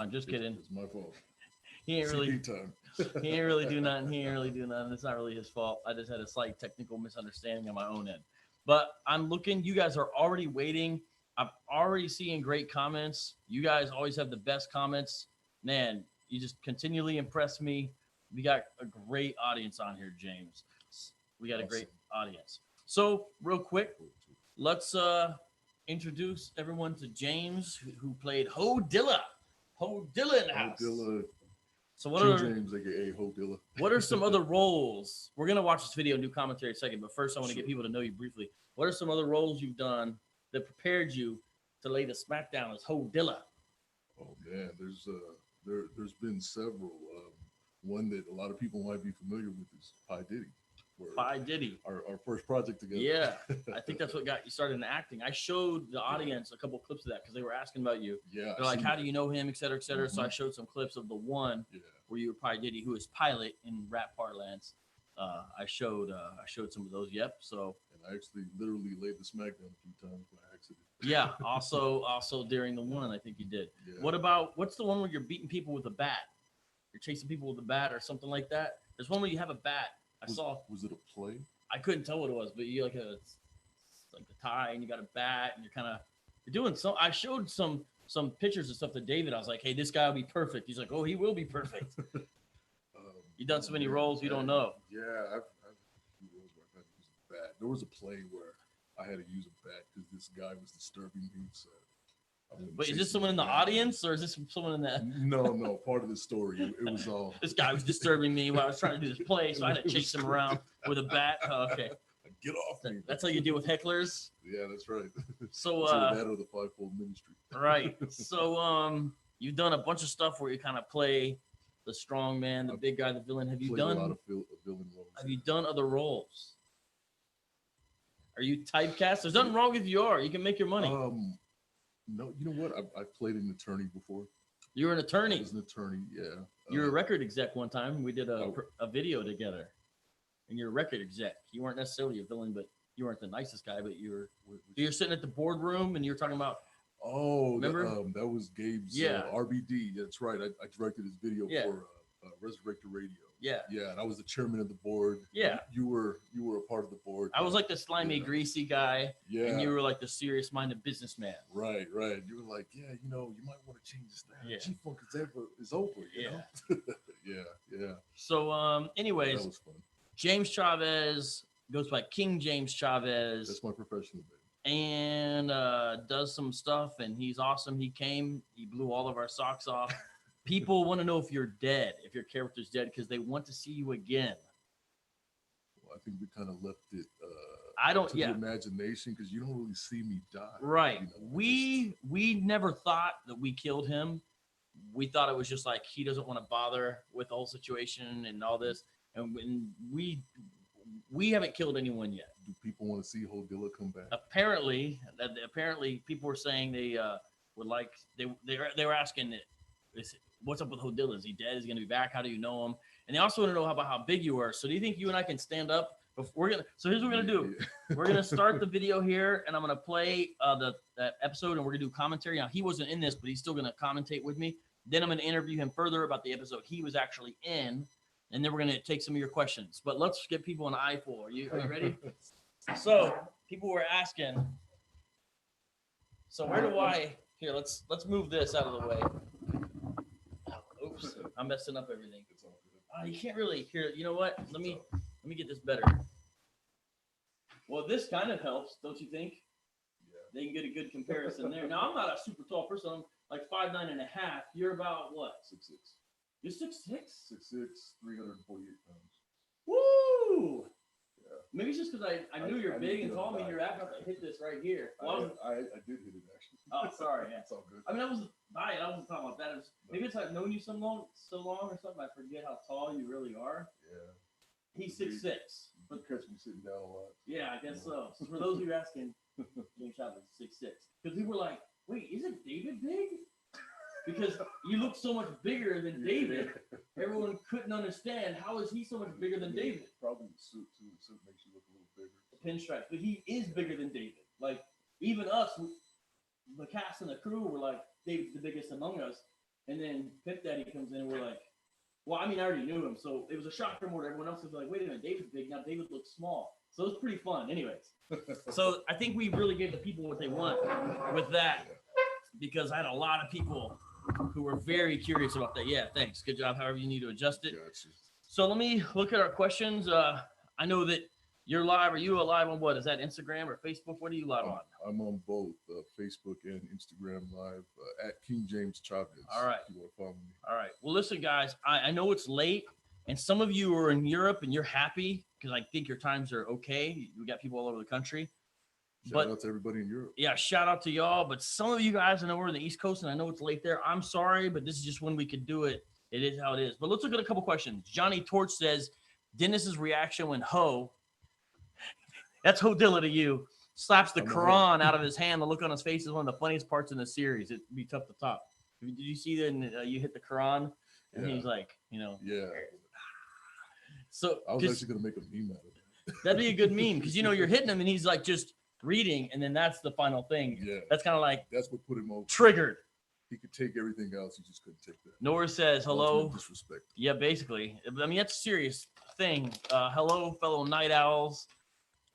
I'm just kidding. It's my fault. He ain't really. CP time. He ain't really do nothing. He ain't really do nothing. It's not really his fault. I just had a slight technical misunderstanding on my own end. But I'm looking. You guys are already waiting. I'm already seeing great comments. You guys always have the best comments. Man, you just continually impress me. We got a great audience on here, James. We got a great audience. So real quick, let's introduce everyone to James, who played HO DILLA. HO DILLA in the house. Dilla. So what are James, aka HO DILLA. what are some other roles? We're gonna watch this video and do commentary in a second, but first I want to get people to know you briefly. What are some other roles you've done that prepared you to lay the smackdown as HO DILLA? Oh man, there's been several. One that a lot of people might be familiar with is Pi Diddy. Pi Diddy. Our first project together. Yeah, I think that's what got you started in acting. I showed the audience a couple clips of that because they were asking about you. Yeah. They're like, how do you know him, et cetera, et cetera. So I showed some clips of the one where you were Pi Diddy, who is Pilot in rap parlance. I showed some of those. Yep. So. And I actually literally laid the smackdown a few times by accident. Yeah. Also during the one, I think you did. Yeah. What's the one where you're beating people with a bat? You're chasing people with a bat or something like that. There's one where you have a bat. Was it a play? I couldn't tell what it was, but you like a tie and you got a bat and you're doing some. I showed some pictures and stuff to David. I was like, hey, this guy will be perfect. He's like, oh, he will be perfect. You've done so many roles you don't know. Yeah, I've had to use a bat. There was a play where I had to use a bat because this guy was disturbing me. So. But is this someone in the audience or is this someone in the? No. Part of the story. It was all. This guy was disturbing me while I was trying to do this play, so I had to chase him around with a bat. Oh, okay. Get off me. That's how you deal with hecklers. Yeah, that's right. So that or the fivefold ministry. Right. So you've done a bunch of stuff where you kind of play the strong man, the big guy, the villain. Have you done a lot of villain roles? Have you done other roles? Are you typecast? There's nothing wrong with you. You can make your money. No, you know what? I played an attorney before. You were an attorney. I was an attorney, yeah. You were a record exec one time. We did a video together. And you're a record exec. You weren't necessarily a villain, but you weren't the nicest guy, but you're sitting at the boardroom and you're talking about. Oh, remember? That was Gabe's RBD. That's right. I directed his video for Resurrected Radio. Yeah. Yeah, and I was the chairman of the board. Yeah. You were a part of the board. I was like the slimy, greasy guy. Yeah. And you were like the serious-minded businessman. Right. You were like, you might want to change this thing. Yeah. G-Funk is over, you know? Yeah. So, anyways, that was fun. James Chavez goes by King James Chavez. That's my professional name. And does some stuff, and he's awesome. He blew all of our socks off. People want to know if you're dead, if your character's dead, because they want to see you again. Well, I think we kind of left it to the imagination because you don't really see me die. Right. We never thought that we killed him. We thought it was just like he doesn't want to bother with the whole situation and all this. And we haven't killed anyone yet. Do people want to see HO DILLA come back? Apparently people were saying they would like they were asking what's up with HO DILLA? Is he dead? Is he gonna be back? How do you know him? And they also want to know about how big you are. So do you think you and I can stand up? So here's what we're gonna do. We're gonna start the video here, and I'm gonna play that episode, and we're gonna do commentary. Now he wasn't in this, but he's still gonna commentate with me. Then I'm gonna interview him further about the episode he was actually in, and then we're gonna take some of your questions. But let's get people an eyeful. Are you ready? So people were asking. So where do I? Here, let's move this out of the way. Oops, I'm messing up everything. You can't really hear. You know what? Let me get this better. Well, this kind of helps, don't you think? Yeah. They can get a good comparison there. Now, I'm not a super tall person. I'm like 5'9.5". You're about what? 6'6". You're 6'6"? 6'6", 348 pounds. Woo! Yeah. Maybe it's just because I knew you're big and tall. I mean, you're acting to hit this right here. Well, I did hit it actually. Oh, sorry. Yeah. It's all good. I mean, I wasn't talking about that. Maybe it's like knowing you so long or something. I forget how tall you really are. Yeah. He's 6'6". But catch me sitting down a lot. Yeah, I guess so. So for those of you asking, James Chavez is 6'6". Because we were like, wait, isn't David big? Because you look so much bigger than David. Everyone couldn't understand how is he so much bigger than David. Probably the suit too. The suit makes you look a little bigger. The pinstripe, but he is bigger than David. Like even us, the cast and the crew were like, David's the biggest among us. And then Pip Daddy comes in and we're like, well, I mean, I already knew him. So it was a shock from everyone else was like, wait a minute, David's big. Now David looks small. So it was pretty fun. Anyways, so I think we really gave the people what they want with that, because I had a lot of people who were very curious about that. Yeah, thanks. Good job. However you need to adjust it. Gotcha. So let me look at our questions. I know that you're live. Are you live on what? Is that Instagram or Facebook? What are you live on? I'm on both Facebook and Instagram live at King James Chavez. All right. If you want to follow me. All right. Well, listen, guys, I know it's late, and some of you are in Europe and you're happy because I think your times are okay. We got people all over the country. Shout out to everybody in Europe. Yeah, shout out to y'all. But some of you guys, I know we're on the East Coast, and I know it's late there. I'm sorry, but this is just when we could do it. It is how it is. But let's look at a couple questions. Johnny Torch says, Dennis's reaction when that's HO DILLA to you, slaps the Quran out of his hand. The look on his face is one of the funniest parts in the series. It'd be tough to top. Did you see that? You hit the Quran, and he's like, Yeah. So I was actually gonna make a meme out of it. That'd be a good meme because you're hitting him, and he's like just reading, and then that's the final thing. Yeah. That's kind of like that's what put him over. Triggered. He could take everything else. He just couldn't take that. Nora says hello. Disrespect. Yeah, basically. I mean, that's a serious thing. Hello, fellow night owls.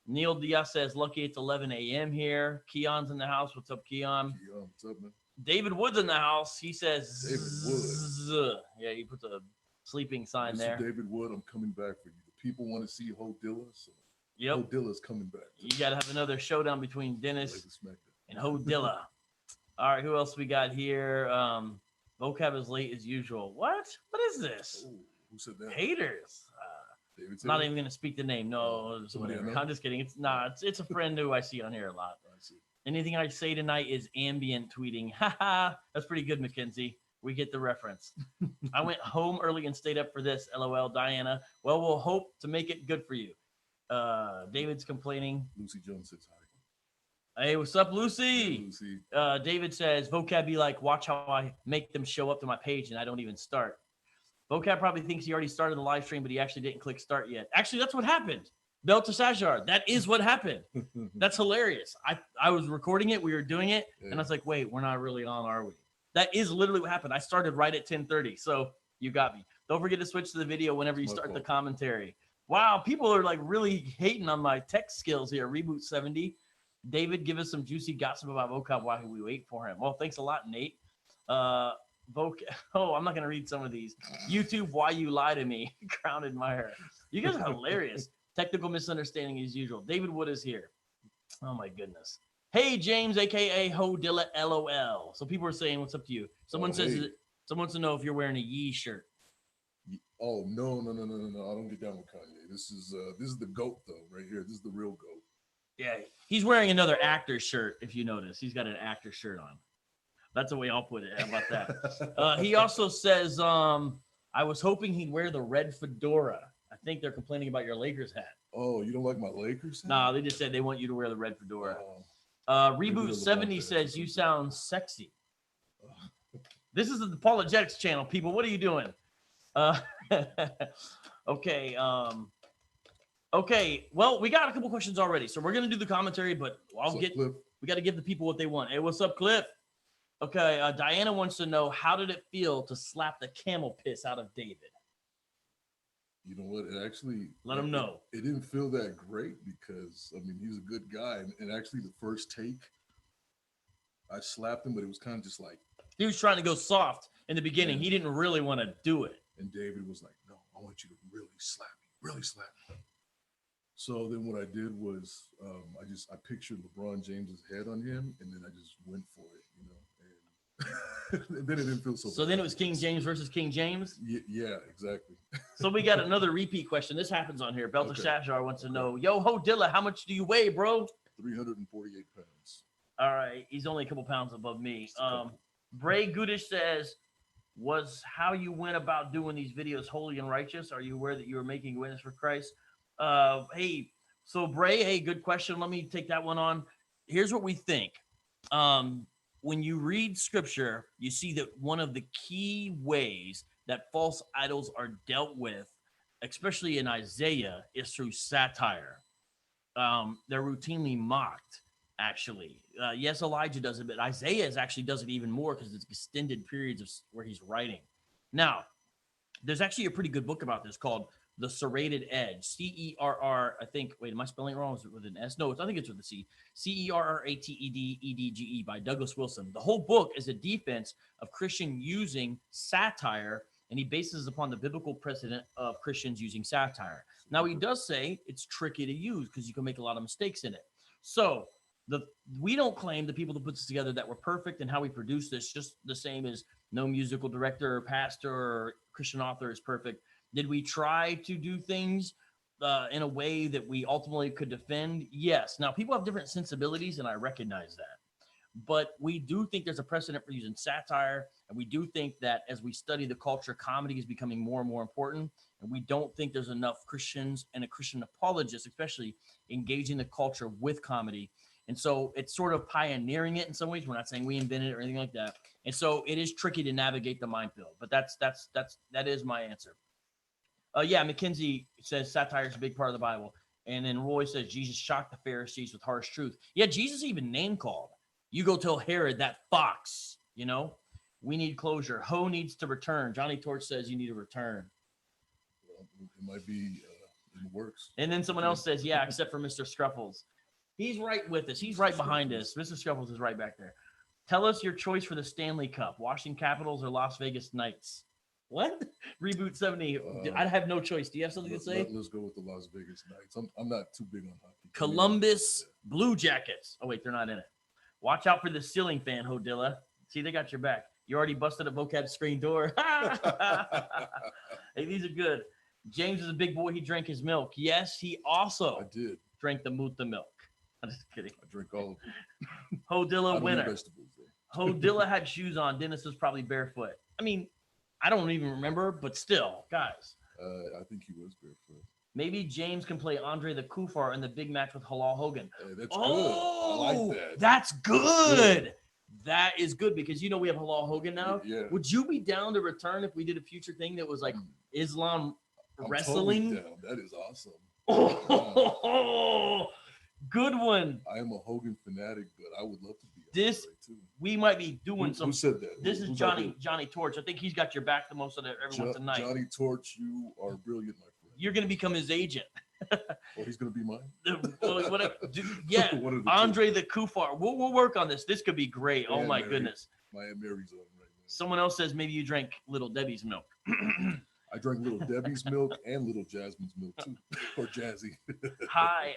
Neil Diaz says, lucky it's 11 a.m. here. Keon's in the house. What's up, Keon? Keon, what's up, man? David Wood's in the house. He says, David Wood. Yeah, he puts a sleeping sign Mr. there. David Wood, I'm coming back for you. The people want to see HO DILLA, so Yep. HO DILLA's coming back. You got to have another showdown between Dennis and HO DILLA. All right, who else we got here? Vocab is late as usual. What? What is this? Oh, who said that? Haters. David Not even going to speak the name. No, I'm just kidding. It's a friend who I see on here a lot. I see. Anything I say tonight is ambient tweeting. Haha, that's pretty good, Mackenzie. We get the reference. I went home early and stayed up for this. LOL, Diana. Well, we'll hope to make it good for you. David's complaining. Lucy Jones says hi. Hey, what's up, Lucy? Hey, Lucy. David says, Vocab be like, watch how I make them show up to my page and I don't even start. Vocab probably thinks he already started the live stream, but he actually didn't click start yet. Actually, that's what happened. Beltashazzar, that is what happened. That's hilarious. I was recording it. We were doing it. Yeah. And I was like, wait, we're not really on, are we? That is literally what happened. I started right at 10:30. So you got me. Don't forget to switch to the video whenever you start the commentary. Wow, people are like really hating on my tech skills here. Reboot 70. David, give us some juicy gossip about Vocab while we wait for him. Well, thanks a lot, Nate. I'm not going to read some of these. YouTube, why you lie to me. Crown admirer. You guys are hilarious. Technical misunderstanding as usual. David Wood is here. Oh, my goodness. Hey, James, a.k.a. HO DILLA, LOL. So people are saying, what's up to you? Someone says, someone wants to know if you're wearing a Yee shirt. Oh, no. I don't get down with Kanye. This is the GOAT, though, right here. This is the real GOAT. Yeah, he's wearing another actor's shirt, if you notice. He's got an actor's shirt on. That's the way I'll put it. How about that? He also says, I was hoping he'd wear the red fedora. I think they're complaining about your Lakers hat. Oh, you don't like my Lakers hat? No, they just said they want you to wear the red fedora. Reboot 70 says, you sound sexy. This is the Apologetics channel, people. What are you doing? Okay. Okay, well, we got a couple questions already, so we're gonna do the commentary, but we got to give the people what they want. Hey, what's up, Clip? Okay, Diana wants to know, how did it feel to slap the camel piss out of David? You know what? It actually let him know. It didn't feel that great because I mean he's a good guy, and actually the first take, I slapped him, but it was kind of just like he was trying to go soft in the beginning. He didn't really want to do it, and David was like, "No, I want you to really slap me." So then what I did was I pictured LeBron James's head on him, and then I just went for it, and then it didn't feel so. So then it was King James versus King James. Yeah, exactly. So we got another repeat question. This happens on here. Beltashazzar wants to know, yo, HO DILLA, how much do you weigh, bro? 348 pounds. All right, he's only a couple pounds above me. Bray Goodish says, was how you went about doing these videos holy and righteous? Are you aware that you were making a witness for Christ? Hey, so Bray, hey, good question. Let me take that one on. Here's what we think. When you read scripture, you see that one of the key ways that false idols are dealt with, especially in Isaiah, is through satire. They're routinely mocked. actually. Yes, Elijah does it, but Isaiah actually does it even more because it's extended periods of where he's writing. Now, there's actually a pretty good book about this called The Serrated Edge. C-E-R-R, I think, wait, am I spelling it wrong? Is it with an S? No, I think it's with a C. C-E-R-R-A-T-E-D-E-D-G-E by Douglas Wilson. The whole book is a defense of Christian using satire, and he bases upon the biblical precedent of Christians using satire. Now, he does say it's tricky to use because you can make a lot of mistakes in it. So we don't claim the people that put this together that were perfect and how we produce this, just the same as no musical director or pastor or Christian author is perfect. Did we try to do things in a way that we ultimately could defend? Yes. Now, people have different sensibilities, and I recognize that. But we do think there's a precedent for using satire, and we do think that as we study the culture, comedy is becoming more and more important, and we don't think there's enough Christians and a Christian apologists, especially engaging the culture with comedy. And so it's sort of pioneering it in some ways. We're not saying we invented it or anything like that. And so it is tricky to navigate the minefield, but that is my answer. Yeah, McKenzie says satire is a big part of the Bible. And then Roy says Jesus shocked the Pharisees with harsh truth. Yeah, Jesus even name called. You go tell Herod that fox, we need closure. Ho needs to return. Johnny Torch says you need to return. Well, it might be in the works. And then someone else says, yeah, except for Mr. Scruffles. He's right with us. He's right behind us. Mr. Scruffles is right back there. Tell us your choice for the Stanley Cup, Washington Capitals or Las Vegas Knights. What? Reboot 70. I have no choice. Do you have something to say? Let's go with the Las Vegas Knights. I'm not too big on hockey. Columbus Blue Jackets. Oh, wait, they're not in it. Watch out for the ceiling fan, HO DILLA. See, they got your back. You already busted a vocab screen door. Hey, these are good. James is a big boy. He drank his milk. Yes, he also drank the Muta milk. I'm just kidding. I drink all of it. HO DILLA winner. HO DILLA had shoes on. Dennis was probably barefoot. I mean, I don't even remember, but still, guys. I think he was barefoot. Maybe James can play Andre the Kufar in the big match with Halal Hogan. Hey, that's good. I like that. That's good. That is good because we have Halal Hogan now. Yeah. Would you be down to return if we did a future thing that was like Islam wrestling? Totally down. That is awesome. Oh, good one. I am a Hogan fanatic, but I would love to be. This too. We might be doing some. Who said that? This is Johnny Torch. I think he's got your back the most of everyone tonight. Johnny Torch, you are brilliant, my friend. You're going to become his agent. Well, he's going to be mine. Yeah, Andre the Kufar. We'll work on this. This could be great. Oh my goodness. My Aunt Mary's on right now. Someone else says maybe you drank Little Debbie's milk. I drank Little Debbie's milk and Little Jasmine's milk too, or Jazzy. Hi.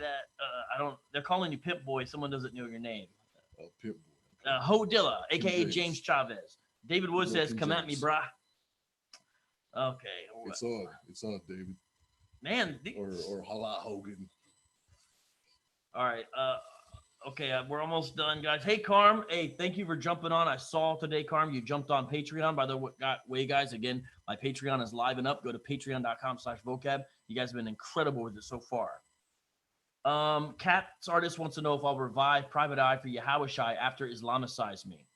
That I don't. They're calling you Pimp Boy. Someone doesn't know your name. Pimp Boy. HO DILLA, aka James Chavez. David Wood says, "Come at me, brah." Okay. It's on, David. Man. Or Halal Hogan. All right. Okay, we're almost done, guys. Hey, Carm. Hey, thank you for jumping on. I saw today, Carm, you jumped on Patreon. By the way, guys, again, my Patreon is live and up. Go to patreon.com/vocab. You guys have been incredible with it so far. Cat's Artist wants to know if I'll revive Private Eye for Yahushai after Islamicize me.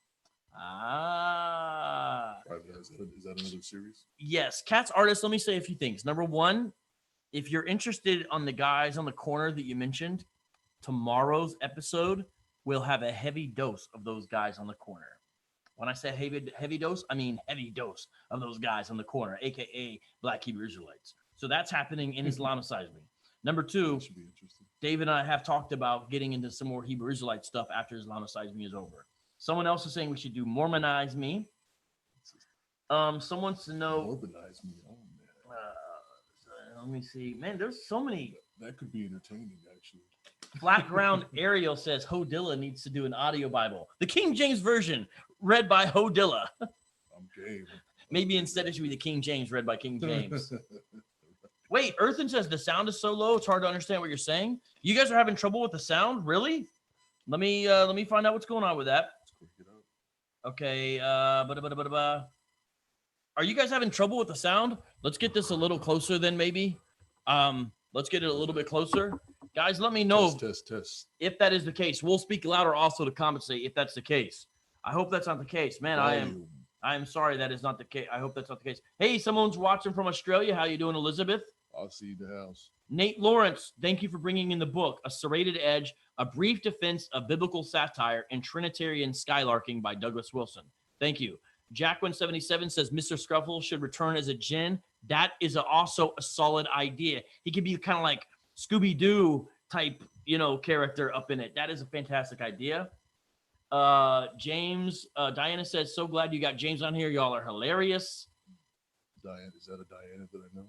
Is that another series? Yes. Cat's Artist, let me say a few things. Number one, if you're interested on the guys on the corner that you mentioned, tomorrow's episode will have a heavy dose of those guys on the corner. When I say heavy dose, I mean heavy dose of those guys on the corner, aka Black Hebrew Israelites. So that's happening in Islamicize me. Number two, David and I have talked about getting into some more Hebrew Israelite stuff after Islamicize me is over. Someone else is saying we should do Mormonize me. Someone wants to know. Mormonize me. Oh man. Let me see. Man, there's so many. That could be entertaining, actually. Flat Ground Ariel says HO DILLA needs to do an audio Bible, the King James version, read by HO DILLA. I'm game. Maybe instead it should be the King James, read by King James. Wait, Earthen says the sound is so low it's hard to understand what you're saying. You guys are having trouble with the sound, really? Let me find out what's going on with that. Okay. Are you guys having trouble with the sound? Let's get this a little closer then, maybe. Let's get it a little bit closer. Guys, let me know test. If that is the case. We'll speak louder also to compensate if that's the case. I hope that's not the case. Man, I am sorry that is not the case. I hope that's not the case. Hey, someone's watching from Australia. How you doing, Elizabeth? I'll see you in the house. Nate Lawrence, thank you for bringing in the book, A Serrated Edge, A Brief Defense of Biblical Satire and Trinitarian Skylarking by Douglas Wilson. Thank you. Jacqueline77 says Mr. Scruffle should return as a djinn. That is also a solid idea. He could be kind of like Scooby-Doo type, character up in it. That is a fantastic idea. Diana says, so glad you got James on here. Y'all are hilarious. Diana, is that a Diana that I know?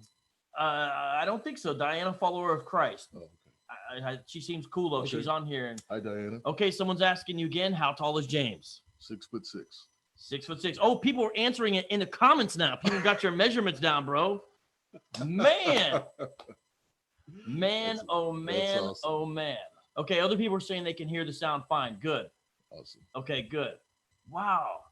I don't think so. Diana, follower of Christ. Oh, okay. She seems cool though. Okay. She's on here. Hi, Diana. Okay, someone's asking you again. How tall is James? 6'6". 6'6". Oh, people are answering it in the comments now. People got your measurements down, bro. Man, oh man, awesome. Oh man. Okay, other people are saying they can hear the sound fine. Good. Awesome. Okay, good. Wow.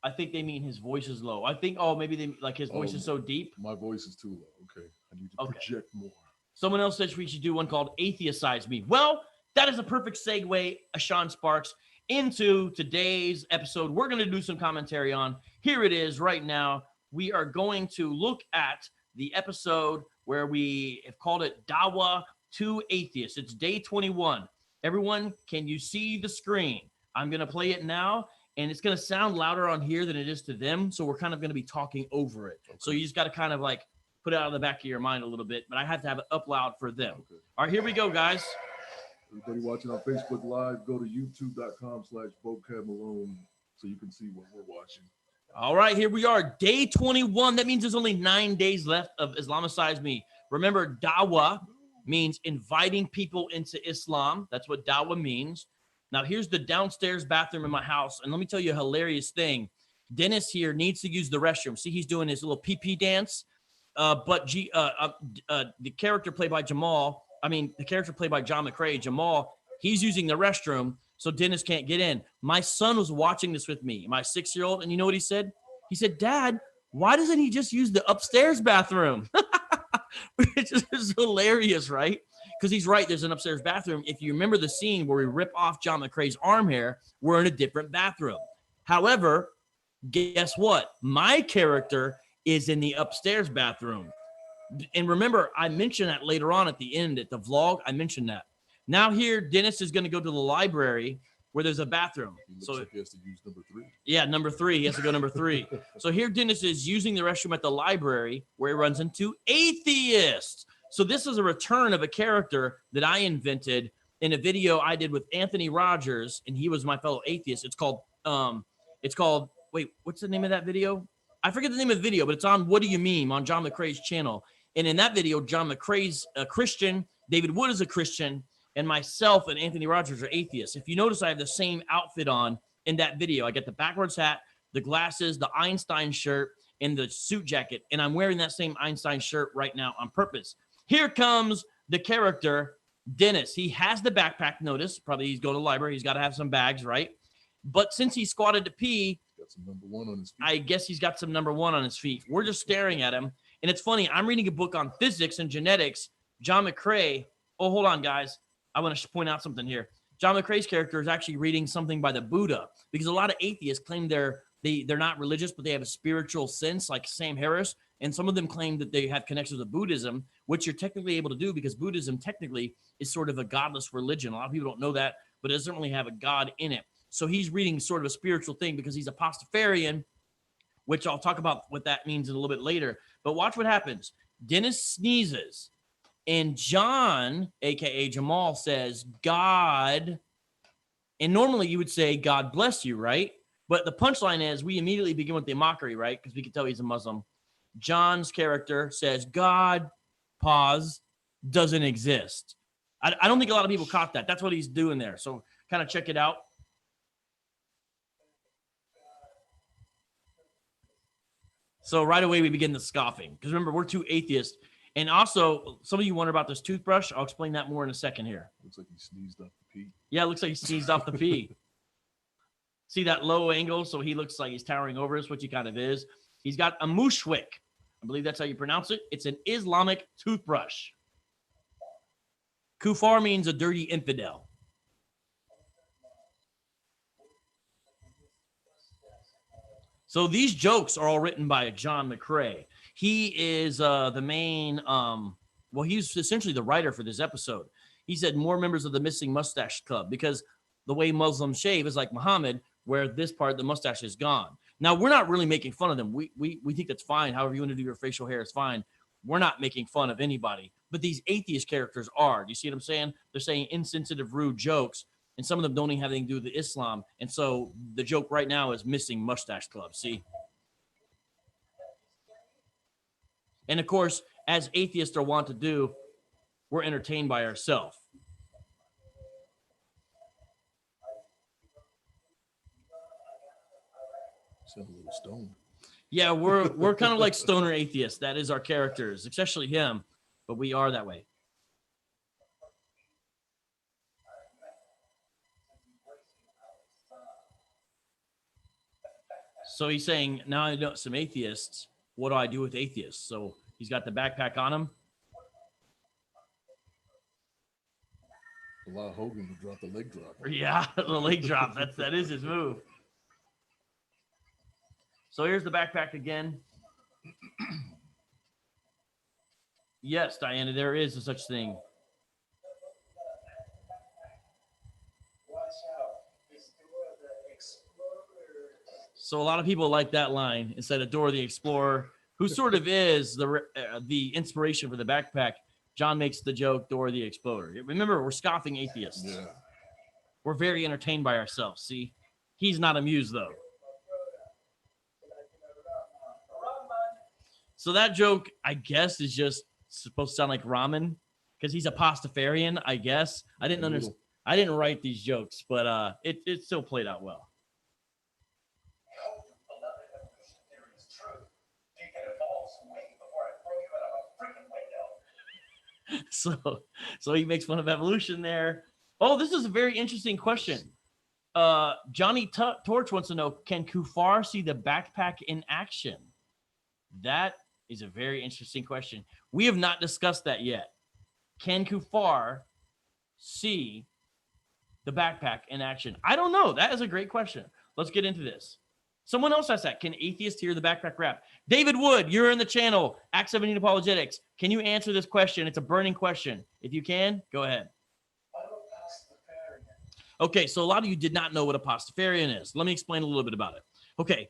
I think they mean his voice is low. I think, maybe they like his voice is so deep. My voice is too low. Okay. I need to project more. Someone else says we should do one called Atheistize Me. Well, that is a perfect segue, Sean Sparks, into today's episode. We're going to do some commentary on. Here it is right now. We are going to look at the episode where we have called it Dawa to Atheists. It's day 21. Everyone, can you see the screen? I'm going to play it now. And it's going to sound louder on here than it is to them. So we're kind of going to be talking over it. Okay. So you just got to kind of like put it out of the back of your mind a little bit. But I have to have it up loud for them. Okay. All right, here we go, guys. Everybody watching on Facebook Live, go to youtube.com/Vocab Malone so you can see what we're watching. All right, here we are. Day 21. That means there's only 9 days left of Islamicize Me. Remember, Dawa means inviting people into Islam. That's what Dawa means. Now, here's the downstairs bathroom in my house. And let me tell you a hilarious thing. Dennis here needs to use the restroom. See, he's doing his little pee-pee dance. But the character played by John McCrae, Jamal, he's using the restroom, so Dennis can't get in. My son was watching this with me, my 6-year-old, and you know what he said? He said, Dad, why doesn't he just use the upstairs bathroom? Which is hilarious, right? Because he's right, there's an upstairs bathroom. If you remember the scene where we rip off John McCrae's arm hair, we're in a different bathroom. However, guess what? My character is in the upstairs bathroom. And remember, I mentioned that later on at the end at the vlog. I mentioned that. Now here, Dennis is going to go to the library where there's a bathroom. So like he has to use number 3. Yeah, number 3. He has to go number 3. So here, Dennis is using the restroom at the library where he runs into atheists. So this is a return of a character that I invented in a video I did with Anthony Rogers, and he was my fellow atheist. It's called, wait, what's the name of that video? I forget the name of the video, but it's on What Do You Mean on John McCrae's channel. And in that video, John McCrae's a Christian, David Wood is a Christian, and myself and Anthony Rogers are atheists. If you notice, I have the same outfit on in that video. I got the backwards hat, the glasses, the Einstein shirt, and the suit jacket. And I'm wearing that same Einstein shirt right now on purpose. Here comes the character, Dennis. He has the backpack, notice. Probably he's going to the library. He's got to have some bags, right? But since he squatted to pee, got some number 1 on his feet. I guess he's got some number 1 on his feet. We're just staring at him. And it's funny. I'm reading a book on physics and genetics. John McCrae. Oh, hold on, guys. I want to point out something here. John McCrae's character is actually reading something by the Buddha, because a lot of atheists claim they're not religious, but they have a spiritual sense, like Sam Harris. And some of them claim that they have connections with Buddhism, which you're technically able to do because Buddhism technically is sort of a godless religion. A lot of people don't know that, but it doesn't really have a God in it. So he's reading sort of a spiritual thing because he's a Pastafarian, which I'll talk about what that means in a little bit later. But watch what happens. Dennis sneezes, and John, a.k.a. Jamal, says, God. And normally you would say, God bless you, right? But the punchline is we immediately begin with the mockery, right? Because we can tell he's a Muslim. John's character says, God, pause, doesn't exist. I don't think a lot of people caught that. That's what he's doing there. So kind of check it out. So right away, we begin the scoffing. Because remember, we're 2 atheists. And also, some of you wonder about this toothbrush. I'll explain that more in a second here. Looks like he sneezed off the pee. Yeah, it looks like he sneezed off the pee. See that low angle? So he looks like he's towering over us, which he kind of is. He's got a mushwik. I believe that's how you pronounce it. It's an Islamic toothbrush. Kufar means a dirty infidel. So these jokes are all written by John McCrae. He is the main well, he's essentially the writer for this episode. He said more members of the Missing Mustache Club, because the way Muslims shave is like Muhammad, where this part, the mustache is gone. Now, we're not really making fun of them. We think that's fine. However you want to do your facial hair is fine. We're not making fun of anybody. But these atheist characters are. Do you see what I'm saying? They're saying insensitive, rude jokes, and some of them don't even have anything to do with Islam. And so the joke right now is Missing Mustache Club. See? And of course, as atheists are wont to do, we're entertained by ourselves. Sound a little stoned. Yeah, we're kind of like stoner atheists. That is our characters, especially him, but we are that way. So he's saying, now I know some atheists. What do I do with atheists? So he's got the backpack on him. Allow Hogan to drop the leg drop. Yeah, the leg drop. That is his move. So here's the backpack again. Yes, Diana, there is a such thing. So a lot of people like that line instead of Dora the Explorer, who sort of is the inspiration for the backpack. John makes the joke, Dora the Explorer. Remember, we're scoffing atheists. Yeah. We're very entertained by ourselves, see? He's not amused, though. So that joke, I guess, is just supposed to sound like ramen because he's a pastafarian, I guess. I didn't understand. I didn't write these jokes, but it still played out well. So he makes fun of evolution there. Oh, this is a very interesting question. Johnny Torch wants to know, can Kufar see the backpack in action? That is a very interesting question. We have not discussed that yet. Can Kufar see the backpack in action? I don't know. That is a great question. Let's get into this. Someone else asked that. Can atheists hear the backpack rap? David Wood, you're in the channel. Act 17 Apologetics. Can you answer this question? It's a burning question. If you can, go ahead. Okay, so a lot of you did not know what a pastafarian is. Let me explain a little bit about it. Okay,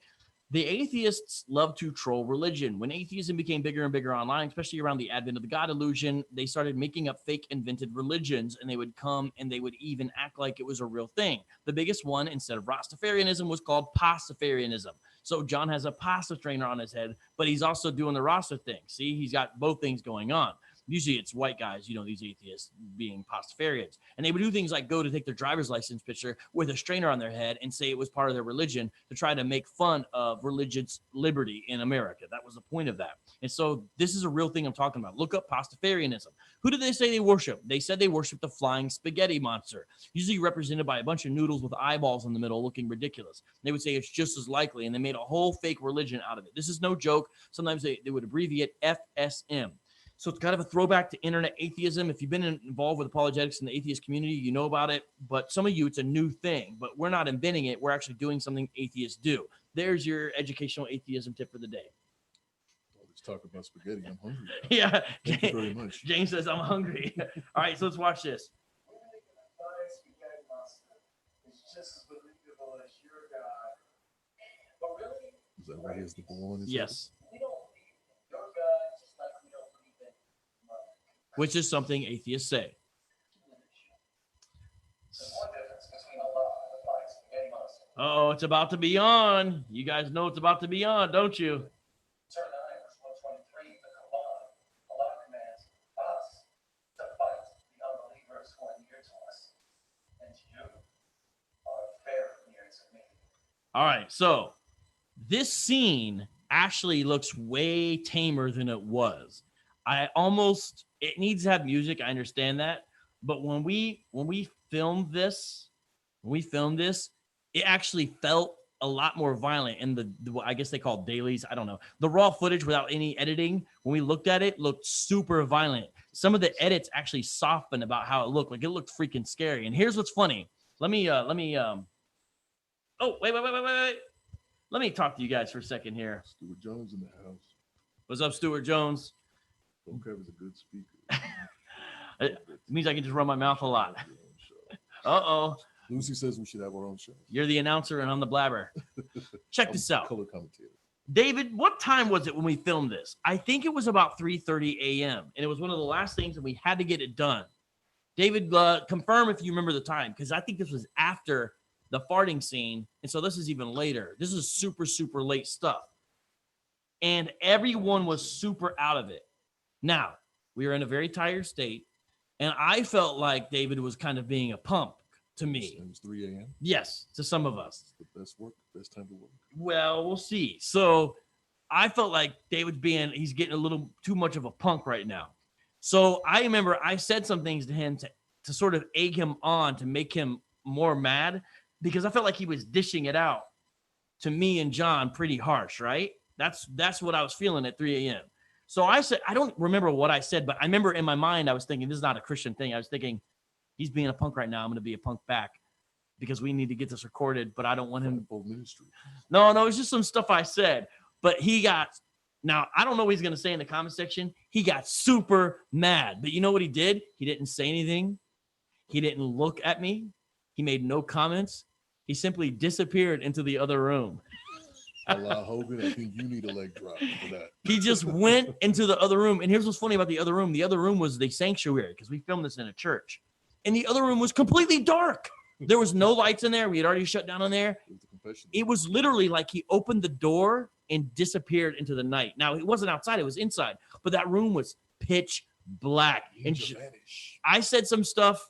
the atheists love to troll religion. When atheism became bigger and bigger online, especially around the advent of the God illusion, they started making up fake invented religions, and they would come and they would even act like it was a real thing. The biggest one, instead of Rastafarianism, was called pastafarianism. So John has a pasta strainer on his head, but he's also doing the Rasta thing. See, he's got both things going on. Usually it's white guys, you know, these atheists being pastafarians. And they would do things like go to take their driver's license picture with a strainer on their head and say it was part of their religion to try to make fun of religious liberty in America. That was the point of that. And so this is a real thing I'm talking about. Look up pastafarianism. Who did they say they worship? They said they worship the flying spaghetti monster, usually represented by a bunch of noodles with eyeballs in the middle looking ridiculous. They would say it's just as likely, and they made a whole fake religion out of it. This is no joke. Sometimes they would abbreviate FSM. So it's kind of a throwback to internet atheism. If you've been involved with apologetics in the atheist community, you know about it. But some of you, it's a new thing. But we're not inventing it. We're actually doing something atheists do. There's your educational atheism tip for the day. Let's talk about spaghetti. I'm hungry now. Yeah. Thank you very much. James says, I'm hungry. All right, so let's watch this. Is that why he has the ball on his Yes. Which is something atheists say. Oh, it's about to be on. You guys know it's about to be on, don't you? All right, so this scene actually looks way tamer than it was. It needs to have music. I understand that. But when we filmed this, it actually felt a lot more violent. And the I guess they call dailies. I don't know. The raw footage without any editing, when we looked at it, looked super violent. Some of the edits actually softened about how it looked. Like it looked freaking scary. And here's what's funny. Oh, wait. Let me talk to you guys for a second here. Stuart Jones in the house. What's up, Stuart Jones? Vocab is a good speaker. It means I can just run my mouth a lot. Uh-oh. Lucy says we should have our own show. You're the announcer and I'm the blabber. Check this out. Color commentator. David, what time was it when we filmed this? I think it was about 3:30 a.m. And it was one of the last things and we had to get it done. David, confirm if you remember the time, because I think this was after the farting scene. And so this is even later. This is super, super late stuff. And everyone was super out of it. Now, we were in a very tired state. And I felt like David was kind of being a punk to me. It was 3 a.m.? Yes, to some of us. It's the best time to work. Well, we'll see. So I felt like David's he's getting a little too much of a punk right now. So I remember I said some things to him to sort of egg him on, to make him more mad, because I felt like he was dishing it out to me and John pretty harsh, right? That's what I was feeling at 3 a.m. So I said, I don't remember what I said, but I remember in my mind, I was thinking, this is not a Christian thing. I was thinking, he's being a punk right now. I'm going to be a punk back because we need to get this recorded, but I don't want him. Ministry. No, it's just some stuff I said, but now I don't know what he's going to say in the comment section. He got super mad, but you know what he did? He didn't say anything. He didn't look at me. He made no comments. He simply disappeared into the other room. Allah Hogan, I think you need a leg drop for that. He just went into the other room. And here's what's funny about the other room. The other room was the sanctuary because we filmed this in a church. And the other room was completely dark. There was no lights in there. We had already shut down on there. It was literally like he opened the door and disappeared into the night. Now, it wasn't outside. It was inside. But that room was pitch black. And I said some stuff,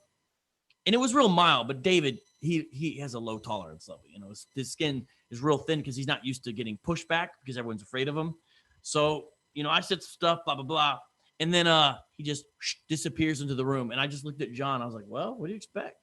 and it was real mild. But David, he has a low tolerance level. You know, his skin is real thin because he's not used to getting pushed back because everyone's afraid of him. So, you know, I said stuff, blah, blah, blah. And then he just disappears into the room. And I just looked at John. I was like, well, what do you expect?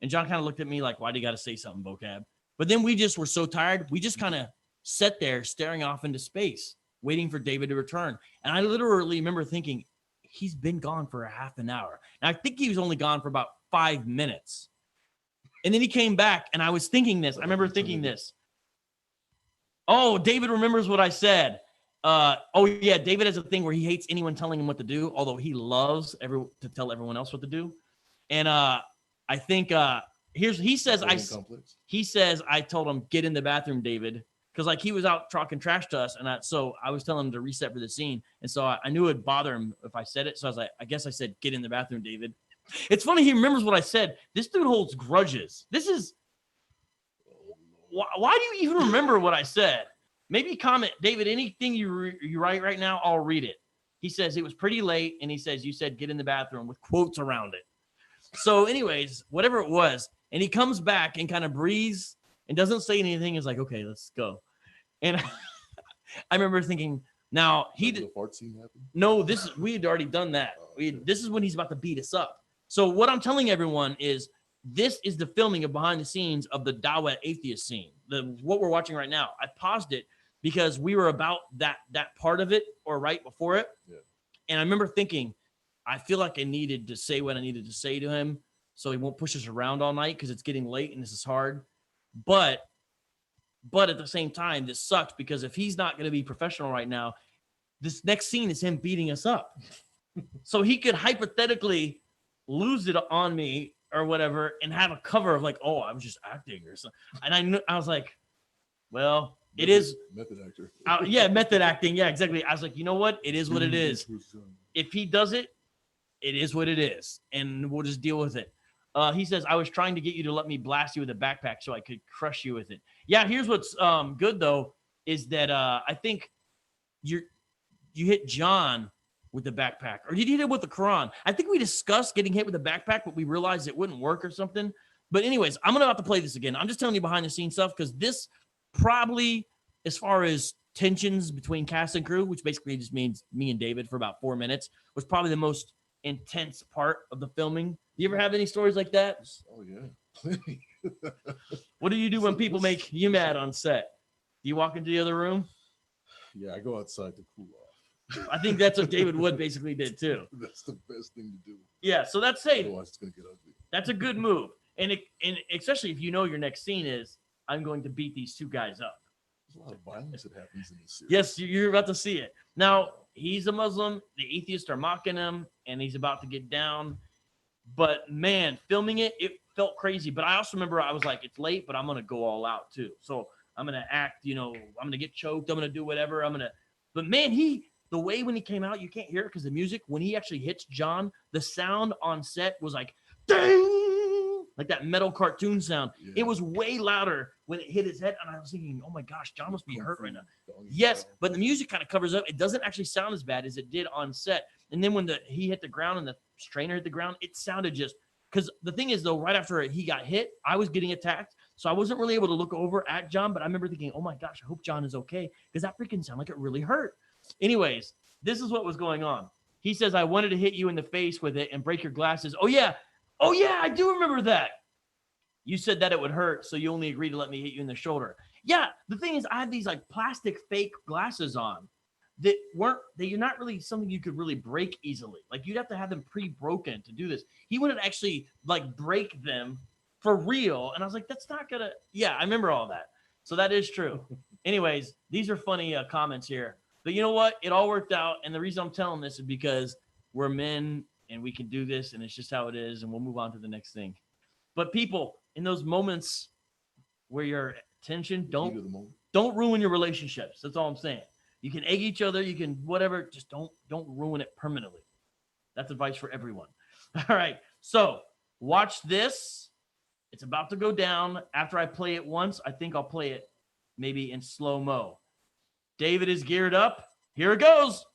And John kind of looked at me like, why do you got to say something, Vocab? But then we just were so tired. We just kind of sat there staring off into space, waiting for David to return. And I literally remember thinking, he's been gone for a half an hour. And I think he was only gone for about 5 minutes. And then he came back, and I was thinking this. I remember thinking this. Oh, David remembers what I said. Oh, yeah, David has a thing where he hates anyone telling him what to do, although he loves to tell everyone else what to do. And I think he says I told him, get in the bathroom, David, because like he was out talking trash to us, and so I was telling him to reset for the scene, and so I knew it'd bother him if I said it, so I was like, I guess I said, get in the bathroom, David. It's funny he remembers what I said. This dude holds grudges. This is why do you even remember what I said? Maybe comment, David, anything you write right now, I'll read it. He says it was pretty late, and he says you said get in the bathroom with quotes around it. So anyways, whatever it was, and he comes back and kind of breathes and doesn't say anything. He's like, okay, let's go. And I remember thinking, now the fart scene happened? No, we had already done that. This is when he's about to beat us up. So what I'm telling everyone is this is the filming of behind the scenes of the Dawah atheist scene. What we're watching right now. I paused it because we were about that part of it or right before it. Yeah. And I remember thinking, I feel like I needed to say what I needed to say to him so he won't push us around all night because it's getting late and this is hard. But at the same time, this sucks because if he's not going to be professional right now, this next scene is him beating us up. So he could hypothetically lose it on me or whatever and have a cover of like, oh, I was just acting or something. And I was like, well, it is method actor. Yeah, method acting. Yeah, exactly. I was like, you know what? It is what it is. If he does it, it is what it is. And we'll just deal with it. He says, I was trying to get you to let me blast you with a backpack so I could crush you with it. Yeah, here's what's good, though, is that I think you hit John with the backpack. Or did you hit him with the Quran? I think we discussed getting hit with a backpack, but we realized it wouldn't work or something. But anyways, I'm going to have to play this again. I'm just telling you behind-the-scenes stuff because this probably, as far as tensions between cast and crew, which basically just means me and David for about 4 minutes, was probably the most intense part of the filming. Do you ever have any stories like that? Oh, yeah. What do you do when people make you mad on set? Do you walk into the other room? Yeah, I go outside to cool off. I think that's what David Wood basically did too. That's the best thing to do. Yeah, so that's safe. Otherwise, it's gonna get ugly. That's a good move, and especially if you know your next scene is I'm going to beat these two guys up. There's a lot of violence that happens in this series. Yes, you're about to see it. Now, he's a Muslim. The atheists are mocking him, and he's about to get down. But man, filming it felt crazy. But I also remember I was like, it's late, but I'm gonna go all out too. So I'm gonna act, I'm gonna get choked. I'm gonna do whatever. But man, the way when he came out, you can't hear it because the music. When he actually hits John, the sound on set was like, ding, like that metal cartoon sound. Yeah. It was way louder when it hit his head, and I was thinking, oh my gosh, John must be hurt right now. Yes, but the music kind of covers up. It doesn't actually sound as bad as it did on set. And then when he hit the ground and the strainer hit the ground, it sounded just, because the thing is though, right after he got hit, I was getting attacked. So I wasn't really able to look over at John, but I remember thinking, oh my gosh, I hope John is okay, because that freaking sounded like it really hurt. Anyways, this is what was going on. He says, I wanted to hit you in the face with it and break your glasses. Oh yeah, I do remember that. You said that it would hurt, so you only agreed to let me hit you in the shoulder. Yeah, the thing is, I had these like plastic fake glasses on that you're not really something you could really break easily. Like you'd have to have them pre-broken to do this. He wanted to actually like break them for real. And I was like, that's not gonna, yeah, I remember all that. So that is true. Anyways, these are funny comments here. But you know what? It all worked out. And the reason I'm telling this is because we're men and we can do this, and it's just how it is. And we'll move on to the next thing. But people, in those moments where you're tension, don't ruin your relationships. That's all I'm saying. You can egg each other, you can whatever, just don't ruin it permanently. That's advice for everyone. All right, so watch this. It's about to go down. After I play it once, I think I'll play it maybe in slow-mo. David is geared up. Here it goes.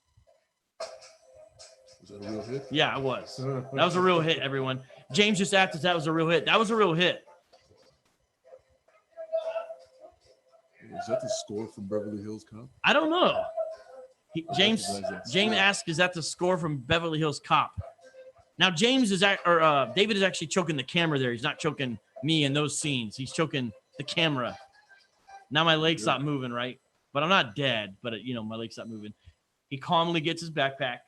Was that a real hit? Yeah, it was. That was a real hit, everyone. James just asked if that was a real hit. That was a real hit. Is that the score from Beverly Hills Cop? I don't know. James asked, "Is that the score from Beverly Hills Cop?" Now David is actually choking the camera there. He's not choking me in those scenes. He's choking the camera. Now my legs stop moving, right? But I'm not dead. But my legs stop moving. He calmly gets his backpack.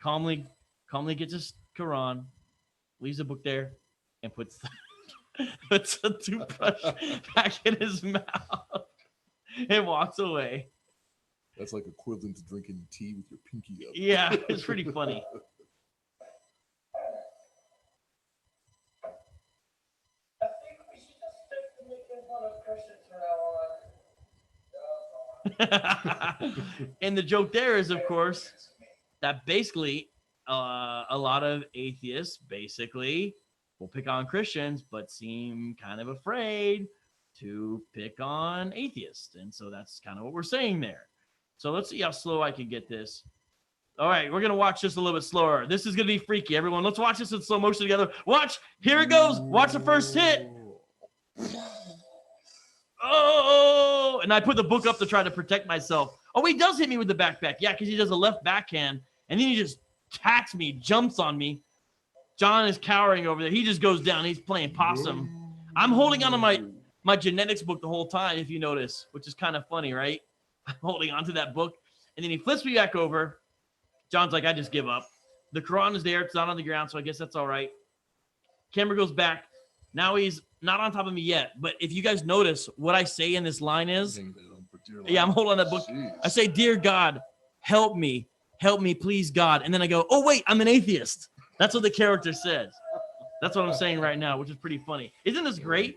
Calmly gets his Quran, leaves the book there, and puts a toothbrush back in his mouth and walks away. That's like equivalent to drinking tea with your pinky up. Yeah, it's pretty funny. I think we should just stick to making fun of Christians from now on. And the joke there is, of course, that basically a lot of atheists basically will pick on Christians, but seem kind of afraid to pick on atheists. And so that's kind of what we're saying there. So let's see how slow I can get this. All right, we're going to watch this a little bit slower. This is going to be freaky, everyone. Let's watch this in slow motion together. Watch. Here it goes. Watch the first hit. Oh, and I put the book up to try to protect myself. Oh, he does hit me with the backpack. Yeah, because he does a left backhand, and then he just attacks me, jumps on me. John is cowering over there. He just goes down. He's playing possum. I'm holding on to my genetics book the whole time, if you notice, which is kind of funny, right? I'm holding on to that book. And then he flips me back over. John's like, I just give up. The Quran is there. It's not on the ground, so I guess that's all right. Camera goes back. Now he's not on top of me yet. But if you guys notice, what I say in this line is, yeah, I'm holding on that book. Jeez. I say, dear God, help me, please, God. And then I go, oh, wait, I'm an atheist. That's what the character says. That's what I'm saying right now, which is pretty funny. Isn't this great?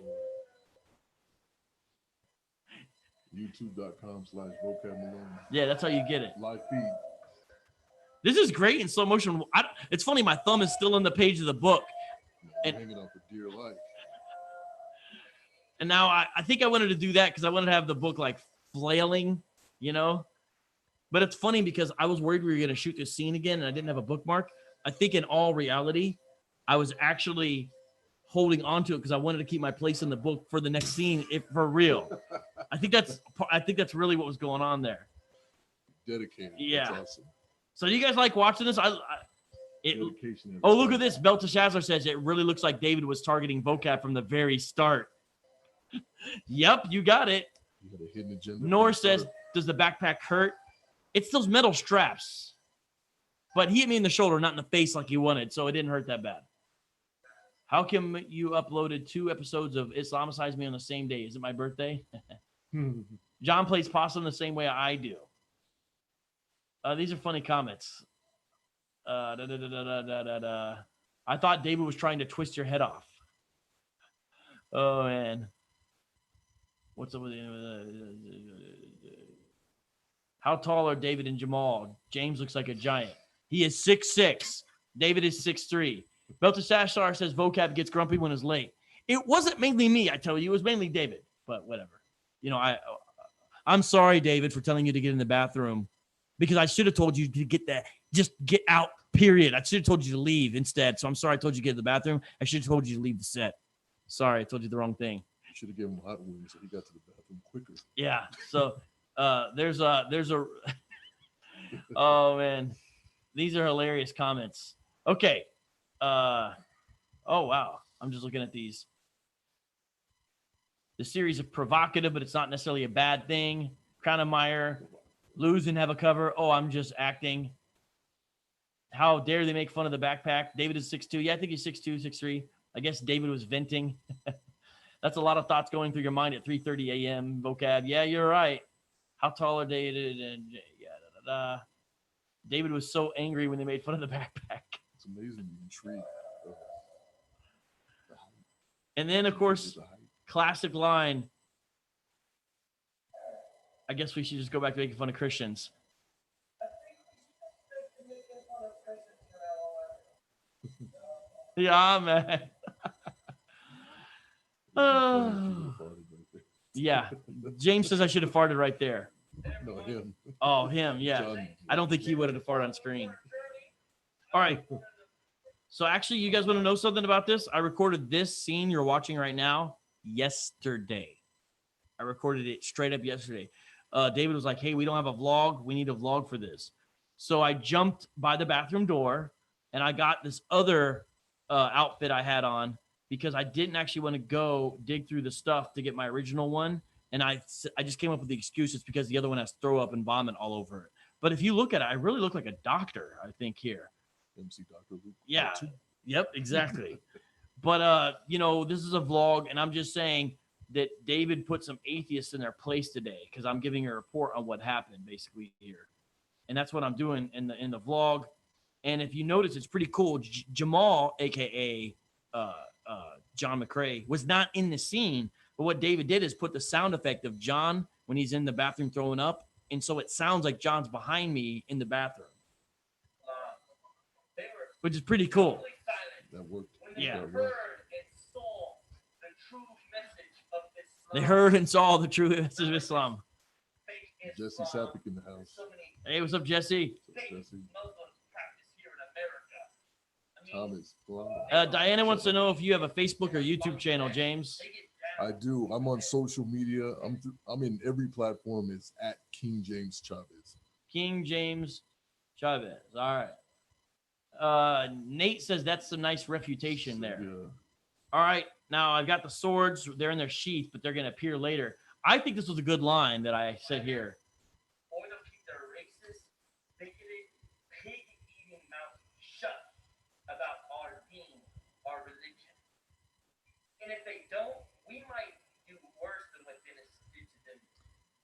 YouTube.com/Vocab Malone. Yeah, that's how you get it. Live feed. This is great in slow motion. It's funny, my thumb is still on the page of the book. And hanging on for dear life. And now I think I wanted to do that because I wanted to have the book like flailing, But it's funny because I was worried we were going to shoot this scene again and I didn't have a bookmark. I think in all reality, I was actually holding on to it because I wanted to keep my place in the book for the next scene, if for real. I think that's really what was going on there. Dedicated. Yeah. That's awesome. So do you guys like watching this? Oh, look at this. Belteshazzar says it really looks like David was targeting vocab from the very start. Yep, you got it. You had a hidden agenda. Nor says, does the backpack hurt? It's those metal straps. But he hit me in the shoulder, not in the face like he wanted, so it didn't hurt that bad. How come you uploaded 2 episodes of Islamicize Me on the same day? Is it my birthday? John plays possum the same way I do. These are funny comments. I thought David was trying to twist your head off. Oh man. What's up with how tall are David and Jamal? James looks like a giant. He is 6'6". David is 6'3". Belteshazzar says vocab gets grumpy when it's late. It wasn't mainly me, I tell you. It was mainly David, but whatever. You know, I'm sorry, David, for telling you to get in the bathroom because I should have told you to just get out, period. I should have told you to leave instead. So I'm sorry I told you to get in the bathroom. I should have told you to leave the set. Sorry, I told you the wrong thing. You should have given him hot wings so he got to the bathroom quicker. Yeah. So there's a oh man, these are hilarious comments. Okay. Oh wow, I'm just looking at these. The series is provocative, but it's not necessarily a bad thing. Kranemeyer, lose and have a cover. Oh, I'm just acting. How dare they make fun of the backpack? David is 6'2". Yeah, I think he's 6'2", 6'3". I guess David was venting. That's a lot of thoughts going through your mind at 3:30 a.m. Vocab. Yeah, you're right. How tall are David? And yeah, David was so angry when they made fun of the backpack. It's amazing the intrigue. And then, of course, classic line. I guess we should just go back to making fun of Christians. Yeah, man. Yeah. James says I should have farted right there. No, him. Oh, him. Yeah. John. I don't think he would have farted on screen. All right. So actually, you guys want to know something about this? I recorded this scene you're watching right now yesterday. I recorded it straight up yesterday. David was like, hey, we don't have a vlog. We need a vlog for this. So I jumped by the bathroom door and I got this other outfit I had on because I didn't actually want to go dig through the stuff to get my original one. And I just came up with the excuses because the other one has throw up and vomit all over it. But if you look at it, I really look like a doctor, I think, here. MC Dr. Luke. Yeah. Yep, exactly. But, you know, this is a vlog, and I'm just saying that David put some atheists in their place today because I'm giving a report on what happened basically here. And that's what I'm doing in the vlog. And if you notice, it's pretty cool. Jamal, a.k.a. John McCrae, was not in the scene. But what David did is put the sound effect of John when he's in the bathroom throwing up. And so it sounds like John's behind me in the bathroom. Which is pretty cool. That worked. Yeah. That worked. They heard and saw the true message of Islam. Jesse Sappick in the house. Hey, what's up, Jesse? What's up, Jesse? Thomas. Diana wants to know if you have a Facebook or YouTube channel, James. I do. I'm on social media. I'm in every platform. It's at King James Chavez. King James Chavez. All right. Nate says that's some nice refutation there. Yeah. All right. Now I've got the swords. They're in their sheath, but they're going to appear later. I think this was a good line that I said here. And if they don't, we might do worse than what Dennis did to them.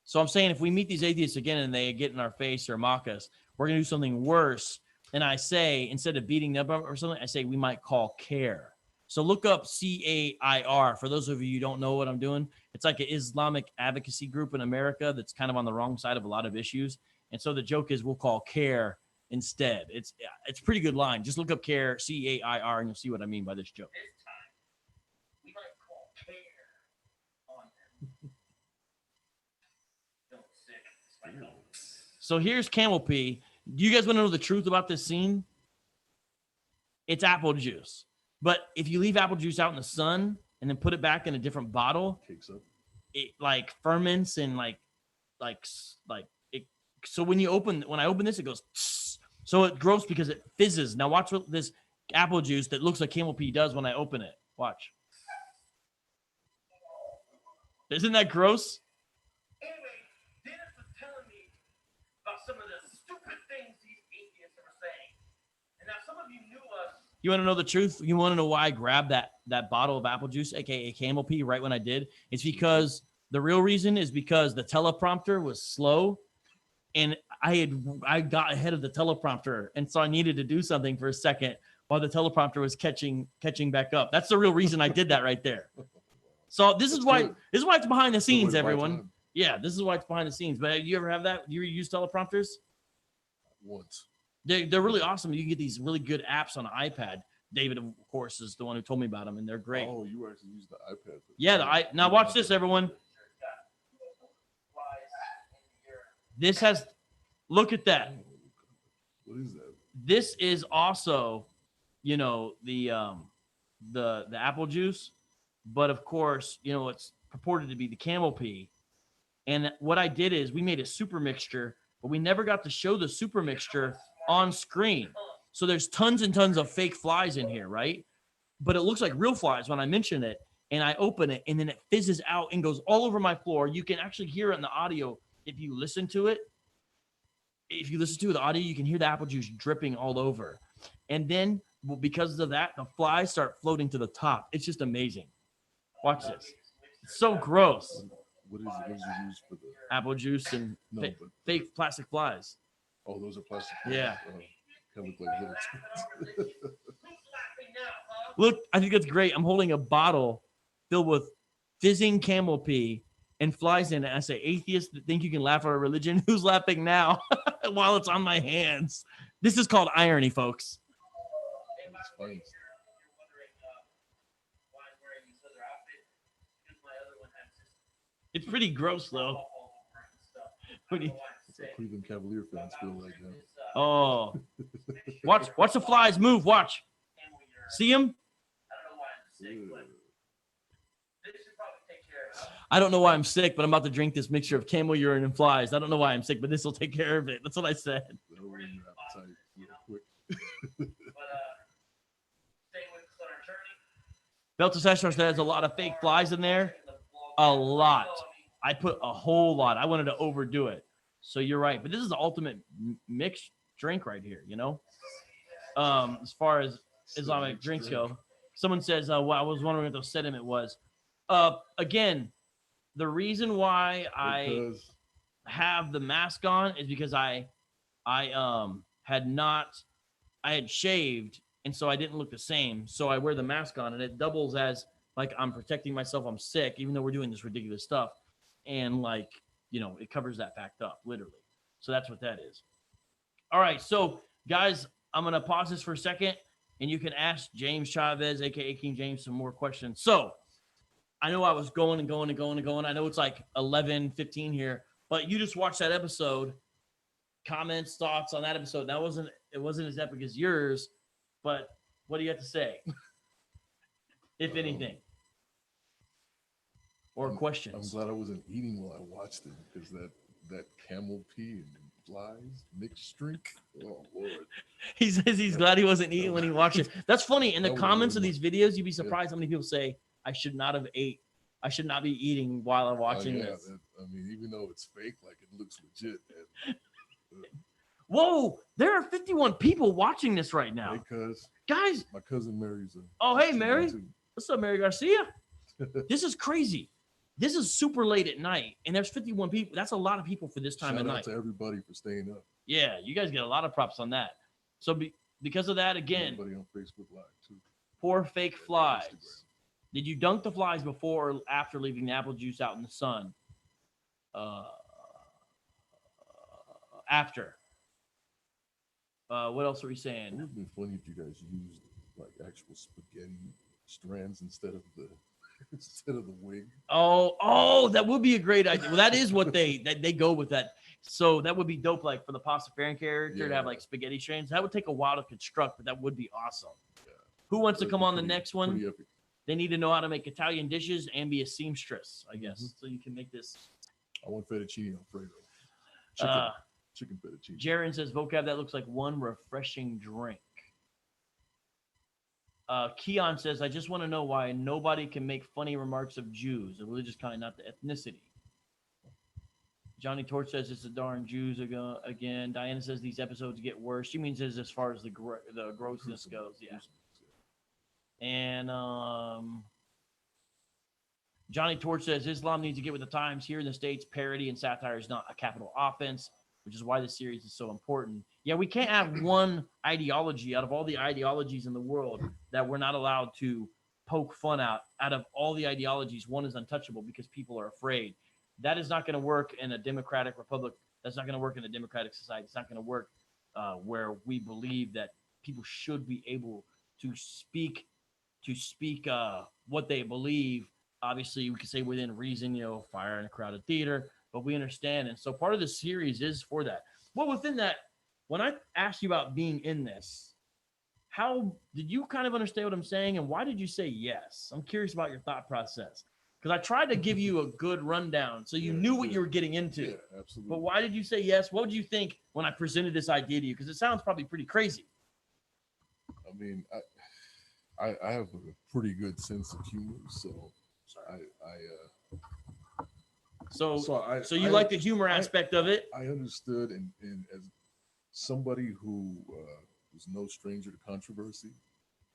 So I'm saying if we meet these atheists again and they get in our face or mock us, we're going to do something worse. And I say, instead of beating them up or something, I say we might call CAIR. So look up CAIR. For those of you who don't know what I'm doing, it's like an Islamic advocacy group in America that's kind of on the wrong side of a lot of issues. And so the joke is we'll call CAIR instead. It's a pretty good line. Just look up CAIR, CAIR, and you'll see what I mean by this joke. So here's camel pee. Do you guys want to know the truth about this scene? It's apple juice. But if you leave apple juice out in the sun and then put it back in a different bottle, it like ferments and like it. So when I open this, it goes. Tss. So it's gross because it fizzes. Now watch what this apple juice that looks like camel pee does when I open it. Watch. Isn't that gross? You want to know the truth? You want to know why I grabbed that bottle of apple juice, aka camel pee, right when I did? It's because the real reason is because the teleprompter was slow, and I got ahead of the teleprompter, and so I needed to do something for a second while the teleprompter was catching back up. That's the real reason I did that right there. So this is why it's behind the scenes, everyone. Yeah, this is why it's behind the scenes. But you ever have that? You use teleprompters? Once. They're really awesome. You can get these really good apps on an iPad. David, of course, is the one who told me about them, and they're great. Oh, you actually use the iPad. Yeah, now watch this, everyone. This has, look at that. What is that? This is also, you know, the apple juice, but of course, you know, it's purported to be the camel pea. And what I did is we made a super mixture, but we never got to show the super mixture on screen. So there's tons and tons of fake flies in here, right? But it looks like real flies when I mention it, and I open it, and then it fizzes out and goes all over my floor. You can actually hear it in the audio if you listen to it. If you listen to the audio, you can hear the apple juice dripping all over. And then, well, because of that, the flies start floating to the top. It's just amazing. Watch this. It's so gross. What is it? What is it used for the Apple juice and fake plastic flies. Oh, those are plastic. Yeah. Kind of look like little twins. Look, I think that's great. I'm holding a bottle filled with fizzing camel pea and flies in it. I say, atheists that think you can laugh at our religion. Who's laughing now while it's on my hands? This is called irony, folks. It's funny. It's pretty gross, though. It's a Cleveland Cavalier fans feel like that. Oh, watch the flies move. Watch. See them? I don't know why I'm sick, but I'm about to drink this mixture of camel urine and flies. I don't know why I'm sick, but this will take care of it. That's what I said. That'll ruin your appetite real quick. Beltasestor says there's a lot of fake flies in there. A lot. I put a whole lot. I wanted to overdo it. So you're right. But this is the ultimate mixed drink right here, you know? As far as Islamic drinks go. Someone says, well, I was wondering what the sediment was. Again, the reason why I have the mask on is because I had shaved, and so I didn't look the same. So I wear the mask on, and it doubles as like I'm protecting myself. I'm sick, even though we're doing this ridiculous stuff. And like, you know, it covers that fact up, literally. So that's what that is. All right, so guys, I'm going to pause this for a second, and you can ask James Chavez, a.k.a. King James, some more questions. So I know I was going and going and going and going. I know it's like 11:15 here, but you just watched that episode. Comments, thoughts on that episode. It wasn't as epic as yours, but what do you have to say? If anything. Or questions. I'm glad I wasn't eating while I watched it, because that camel pea and flies mixed drink. Oh Lord. He says he's glad he wasn't eating when he watched it. That's funny. In the comments of these videos, you'd be surprised how many people say, I should not be eating while I'm watching this. I mean, even though it's fake, like it looks legit. Whoa, there are 51 people watching this right now. Because guys, my cousin Mary's hey Mary. What's up, Mary Garcia? This is crazy. This is super late at night, and there's 51 people. That's a lot of people for this time of night. Shout out to everybody for staying up. Yeah, you guys get a lot of props on that. So because of that, again, everybody on Facebook Live too. Poor fake flies. Instagram. Did you dunk the flies before or after leaving the apple juice out in the sun? After. What else are we saying? It would be funny if you guys used like actual spaghetti strands instead of the wig. Oh, that would be a great idea. Well, that is what they go with that. So that would be dope, like for the Pastafarian character to have like spaghetti strands. That would take a while to construct, but that would be awesome. Yeah. Who wants to come on the next one? They need to know how to make Italian dishes and be a seamstress, I guess. So you can make this. I want fettuccine Alfredo. Chicken fettuccine. Jaron says, vocab, that looks like one refreshing drink. Keon says, I just want to know why nobody can make funny remarks of Jews, a religious kind, not the ethnicity. Johnny Torch says it's the darn Jews again. Diana says these episodes get worse. She means as far as the grossness goes. Yeah. And Johnny Torch says Islam needs to get with the times. Here in the States, parody and satire is not a capital offense. which is why this series is so important. Yeah, we can't have one ideology out of all the ideologies in the world that we're not allowed to poke fun out. Out of all the ideologies, one is untouchable because people are afraid. That is not going to work in a democratic republic. That's not going to work in a democratic society. It's not going to work where we believe that people should be able to speak what they believe. Obviously, we can say within reason, fire in a crowded theater, but we understand. And so part of the series is for that. Well, within that, when I asked you about being in this, how did you kind of understand what I'm saying? And why did you say yes? I'm curious about your thought process. Because I tried to give you a good rundown so you knew what you were getting into. Yeah, absolutely. But why did you say yes? What did you think when I presented this idea to you? Because it sounds probably pretty crazy. I mean, I have a pretty good sense of humor, so So you like the humor aspect of it? I understood, and as somebody who was no stranger to controversy,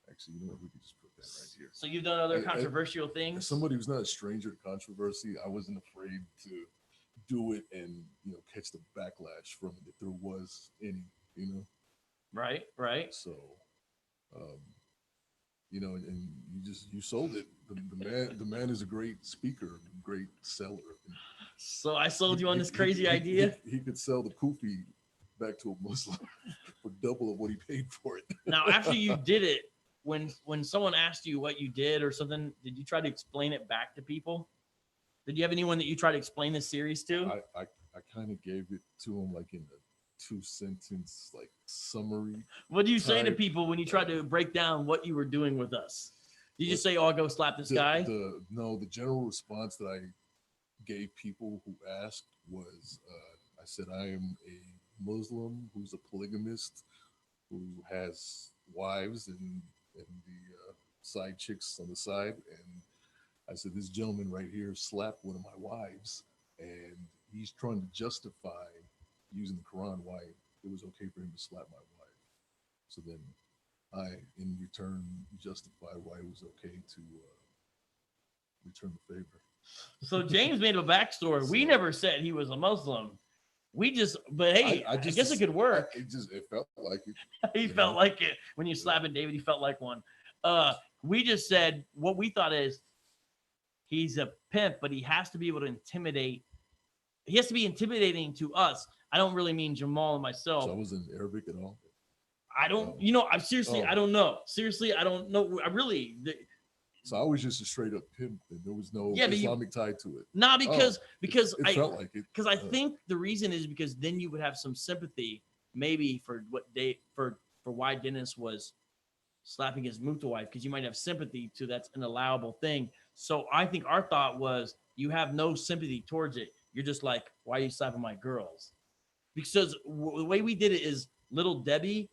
actually, you know what, we could just put that right here. So you've done other controversial things? As somebody who's not a stranger to controversy, I wasn't afraid to do it and catch the backlash from it if there was any, Right. So, and you sold it. The man is a great speaker, great seller. So I sold you on this crazy idea. He could sell the kufi back to a Muslim for double of what he paid for it. Now, after you did it, when someone asked you what you did or something, did you try to explain it back to people? Did you have anyone that you tried to explain this series to? I kind of gave it to him like in a 2-sentence like summary. What do you say to people when you try to break down what you were doing with us? Did you just say, "Oh, I'll go slap this guy"? The general response that I gave people who asked was, I said, I am a Muslim who's a polygamist who has wives and the side chicks on the side. And I said, this gentleman right here slapped one of my wives, and he's trying to justify using the Quran why it was okay for him to slap my wife. So then I, in return, justify why it was okay to return the favor. So James made a backstory. We never said he was a Muslim. We just, but hey, I guess it could work. It felt like it. He felt like it when you slapping David. He felt like one. We just said what we thought is he's a pimp, but he has to be able to intimidate. He has to be intimidating to us. I don't really mean Jamal and myself. So I wasn't Arabic at all. I don't, I'm seriously, I don't know. Seriously, I don't know. So I was just a straight up pimp, and there was no Islamic tie to it. Nah, because it felt like it. Because I think the reason is because then you would have some sympathy, maybe for why Dennis was slapping his Muta wife, because you might have sympathy to that's an allowable thing. So I think our thought was you have no sympathy towards it. You're just like, why are you slapping my girls? Because the way we did it is Little Debbie.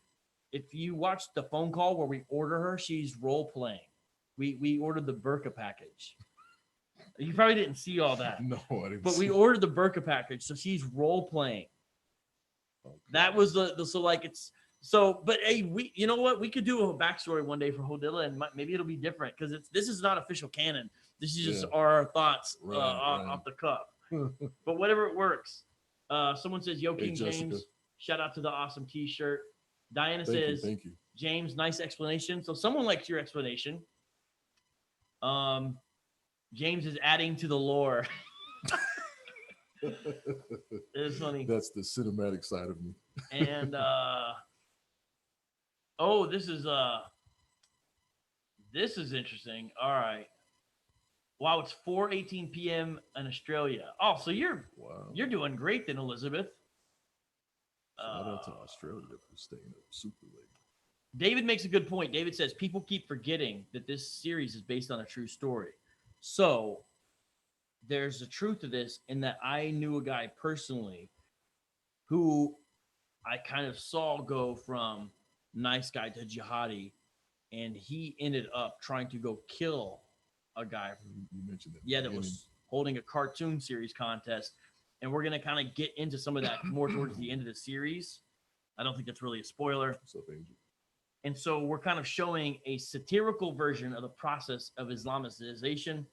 If you watch the phone call where we order her, she's role playing. We ordered the burqa package. You probably didn't see all that. No, I didn't. But we ordered the burqa package, so she's role playing. Okay. That was but hey, you know what? We could do a backstory one day for HO DILLA, and maybe it'll be different because this is not official canon. This is just our thoughts off the cuff. But whatever it works. Someone says, "Yo, King James, shout out to the awesome T-shirt." Diana says, "Thank you, James, nice explanation." So someone likes your explanation. James is adding to the lore. It's funny. That's the cinematic side of me. And this is interesting. All right. Wow, it's 4:18 p.m. in Australia. Oh, so you're doing great then, Elizabeth. Shout out to Australia for staying up super late. David makes a good point. David says people keep forgetting that this series is based on a true story. So there's a truth to this in that I knew a guy personally who I kind of saw go from nice guy to jihadi, and he ended up trying to go kill a guy. You mentioned that. Yeah, that was holding a cartoon series contest. And we're going to kind of get into some of that more towards the end of the series. I don't think that's really a spoiler. So thank you. And so we're kind of showing a satirical version of the process of Islamicization,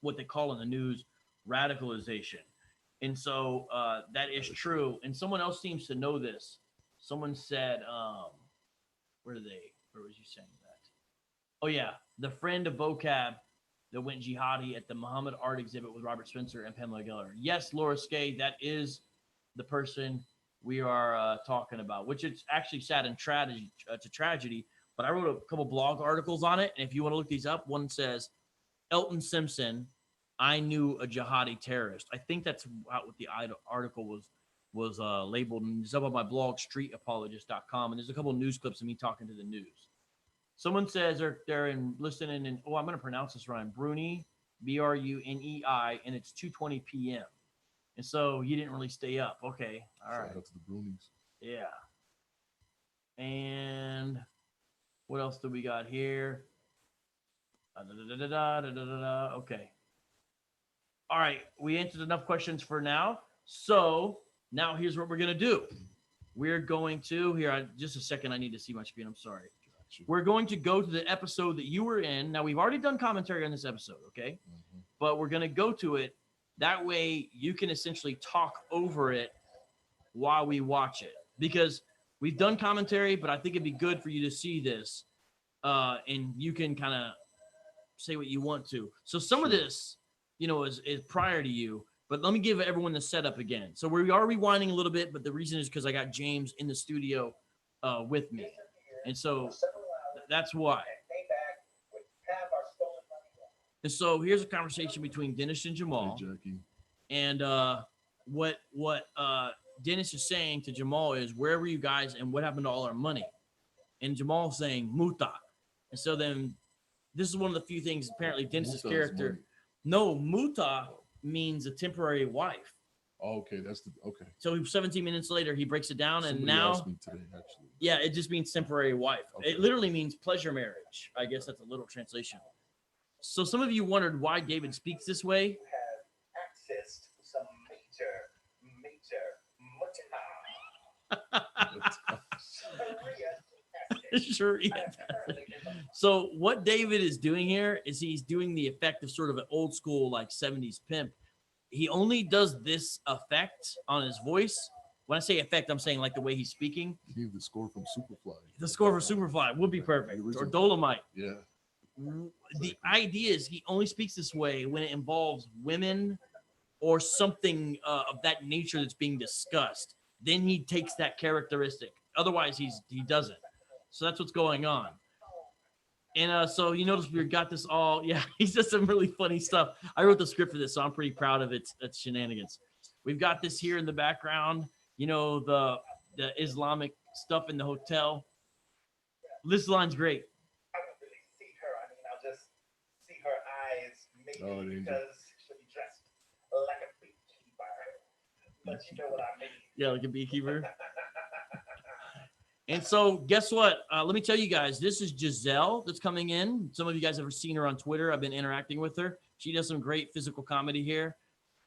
what they call in the news radicalization. And so that is true. And someone else seems to know this. Someone said, where was you saying that? Oh, yeah. The friend of Vocab that went jihadi at the Muhammad art exhibit with Robert Spencer and Pamela Geller. Yes, Laura Skay, that is the person we are talking about, which is actually sad and tragedy. It's a tragedy, but I wrote a couple blog articles on it. And if you want to look these up, one says, Elton Simpson, I knew a jihadi terrorist. I think that's what the article was labeled. And it's up on my blog, streetapologist.com. And there's a couple of news clips of me talking to the news. Someone says they're listening in, I'm going to pronounce this right, Brunei, Brunei, and it's 2:20 p.m. And so you didn't really stay up. Okay. All right. Shout out to the Brunies. Yeah. And what else do we got here? Okay. All right. We answered enough questions for now. So now here's what we're going to do. We're going to, just a second. I need to see my screen. I'm sorry. We're going to go to the episode that you were in. Now, we've already done commentary on this episode, okay? Mm-hmm. But we're going to go to it. That way, you can essentially talk over it while we watch it. Because we've done commentary, but I think it'd be good for you to see this. And you can kind of say what you want to. So some of this, is prior to you. But let me give everyone the setup again. So we are rewinding a little bit, but the reason is because I got James in the studio with me. And so that's why. And so here's a conversation between Dennis and Jamal. Hey, Jackie. And what Dennis is saying to Jamal is, where were you guys and what happened to all our money? And Jamal's saying, Muta. And so then this is one of the few things, apparently, Dennis's character. Money. No, Muta means a temporary wife. Oh, okay, okay. So 17 minutes later, he breaks it down, Somebody and now, asked me today, actually. Yeah, it just means temporary wife. Okay. It literally means pleasure marriage. I guess that's a little translation. So some of you wondered why David speaks this way. You have access to some major. Sure. Yeah. So what David is doing here is he's doing the effect of sort of an old school like 70s pimp. He only does this effect on his voice. When I say effect, I'm saying like the way he's speaking. He gave the score from Superfly. The score for Superfly would be perfect. Or Dolomite. Yeah. The idea is he only speaks this way when it involves women or something of that nature that's being discussed. Then he takes that characteristic. Otherwise, he doesn't. So that's what's going on. And so you notice we got this all. Yeah, he says some really funny stuff. I wrote the script for this, so I'm pretty proud of its shenanigans. We've got this here in the background. The Islamic stuff in the hotel. This line's great. I don't really see her. I mean, I'll just see her eyes, maybe because she'll be dressed like a beekeeper. But you know what I mean. Yeah, like a beekeeper. And so guess what? Let me tell you guys, this is Giselle that's coming in. Some of you guys have seen her on Twitter. I've been interacting with her. She does some great physical comedy here.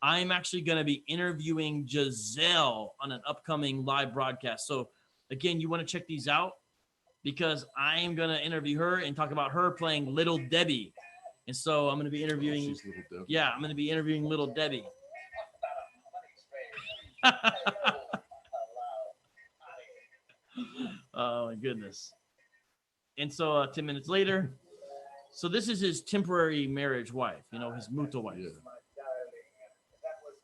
I'm actually going to be interviewing Giselle on an upcoming live broadcast. So again, you want to check these out because I am going to interview her and talk about her playing Little Debbie. And so I'm going to be interviewing. She's Little Debbie. Yeah, I'm going to be interviewing Little Debbie. Oh my goodness. And so 10 minutes later, so this is his temporary marriage wife, his Muta wife. Yeah. My darling, that was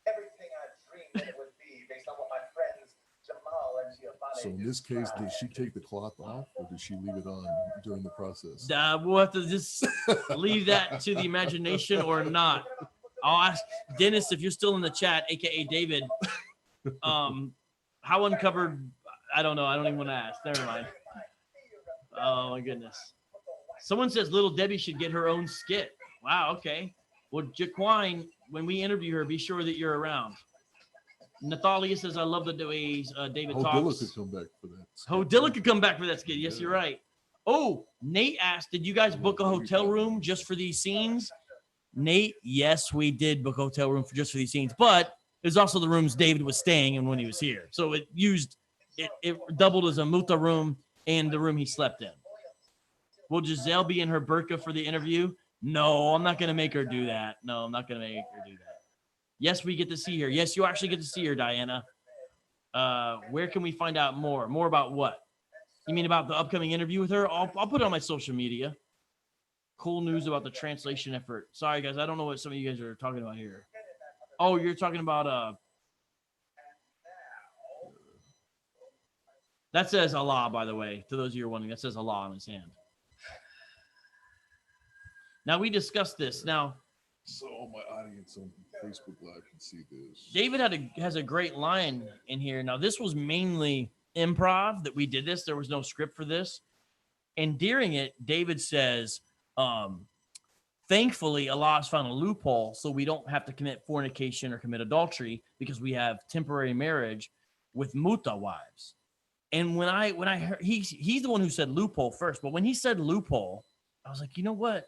everything I dreamed it would be based on what my friends Jamal and Giovanni. So in this case, did she take the cloth off or did she leave it on during the process? We'll have to just leave that to the imagination or not. I'll ask Dennis if you're still in the chat, aka David. How uncovered? I don't know. I don't even want to ask. Never mind. Oh my goodness. Someone says Little Debbie should get her own skit. Wow. Okay. Well, Jaquine, when we interview her, be sure that you're around. Natalia says, I love the way David talks. Dilla could come back for that. Dilla could come back for that skit. Yes, you're right. Oh, Nate asked, did you guys book a hotel room just for these scenes? Nate, yes, we did book a hotel room just for these scenes, but it was also the rooms David was staying in when he was here. So it doubled as a Muta room and the room he slept in. Will Giselle be in her burqa for the interview? No, I'm not going to make her do that. No, I'm not going to make her do that. Yes, we get to see her. Yes, you actually get to see her, Diana. Where can we find out more? More about what? You mean about the upcoming interview with her? I'll put it on my social media. Cool news about the translation effort. Sorry, guys. I don't know what some of you guys are talking about here. Oh, you're talking about that says Allah, by the way. To those of you who are wondering, that says Allah on his hand. Now, we discussed this. Now, so all my audience on Facebook Live can see this. David has a great line in here. Now, this was mainly improv that we did this. There was no script for this. And during it, David says, thankfully, Allah has found a loophole so we don't have to commit fornication or commit adultery because we have temporary marriage with muta wives. And when I heard, he's the one who said loophole first, but when he said loophole, I was like, you know what?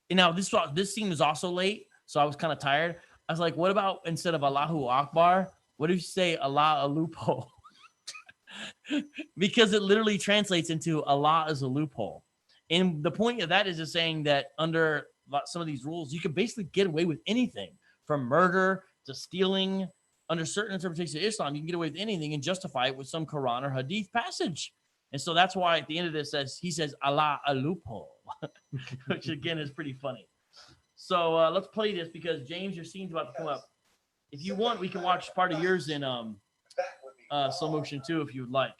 Now this scene was also late, so I was kind of tired. I was like, what about instead of Allahu Akbar, what if you say Allah a loophole? Because it literally translates into Allah is a loophole. And the point of that is just saying that under some of these rules, you can basically get away with anything from murder to stealing. Under certain interpretations of Islam, you can get away with anything and justify it with some Quran or Hadith passage. And so that's why at the end of this he says Allah a loophole, which again is pretty funny. So let's play this because James, your scene's about to come up. If you want, we can watch part of yours in slow motion too, if you would like.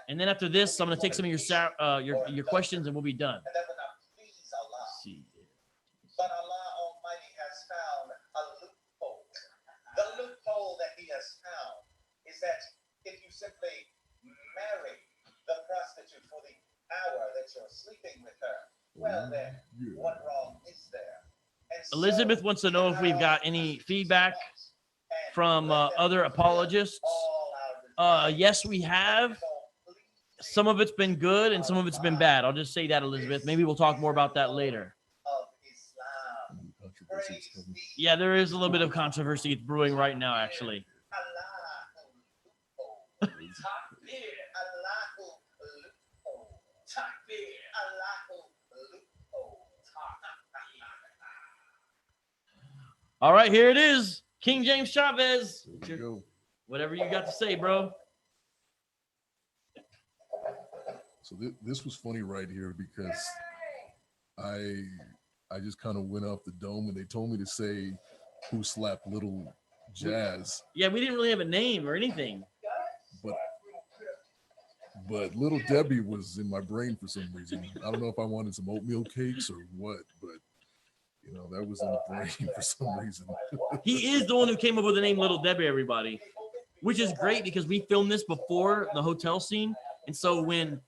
And then after this, I'm going to take some of your questions and we'll be done. Let's see. But Allah Almighty has found a loophole. The loophole that He has found is that if you simply marry the prostitute for the hour that you're sleeping with her, well then, what wrong is there? And Elizabeth wants to know if we've got any feedback from other apologists. Yes, we have. Some of it's been good and some of it's been bad. I'll just say that, Elizabeth. Maybe we'll talk more about that later. Yeah, there is a little bit of controversy brewing right now, actually. All right, here it is. King James Chavez. Whatever you got to say, bro. So this was funny right here because I just kind of went off the dome and they told me to say who slapped Little Jazz. Yeah, we didn't really have a name or anything. But Little Debbie was in my brain for some reason. I don't know if I wanted some oatmeal cakes or what, but you know, that was in the brain for some reason. He is the one who came up with the name Little Debbie, everybody, which is great because we filmed this before the hotel scene. And so when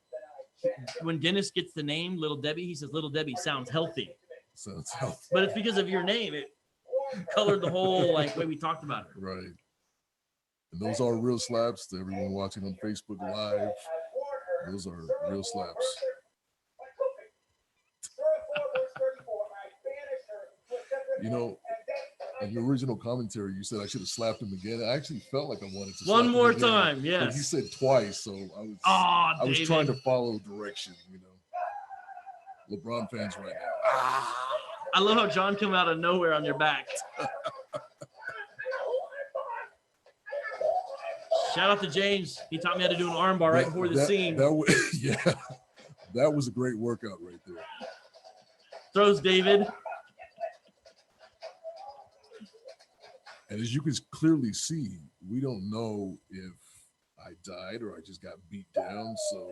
Dennis gets the name Little Debbie, he says Little Debbie sounds healthy. Sounds healthy. But it's because of your name. It colored the whole way we talked about it. Right. And those are real slaps to everyone watching on Facebook Live. Those are real slaps. You know, in the original commentary, you said I should have slapped him again. I actually felt like I wanted to slap one more him again, time, yes. but he said twice, so I was trying to follow direction, you know. LeBron fans right now. I love how John came out of nowhere on your back. Shout out to James. He taught me how to do an armbar right before the scene. Yeah, that was a great workout right there. Throws David. And as you can clearly see, we don't know if I died or I just got beat down. So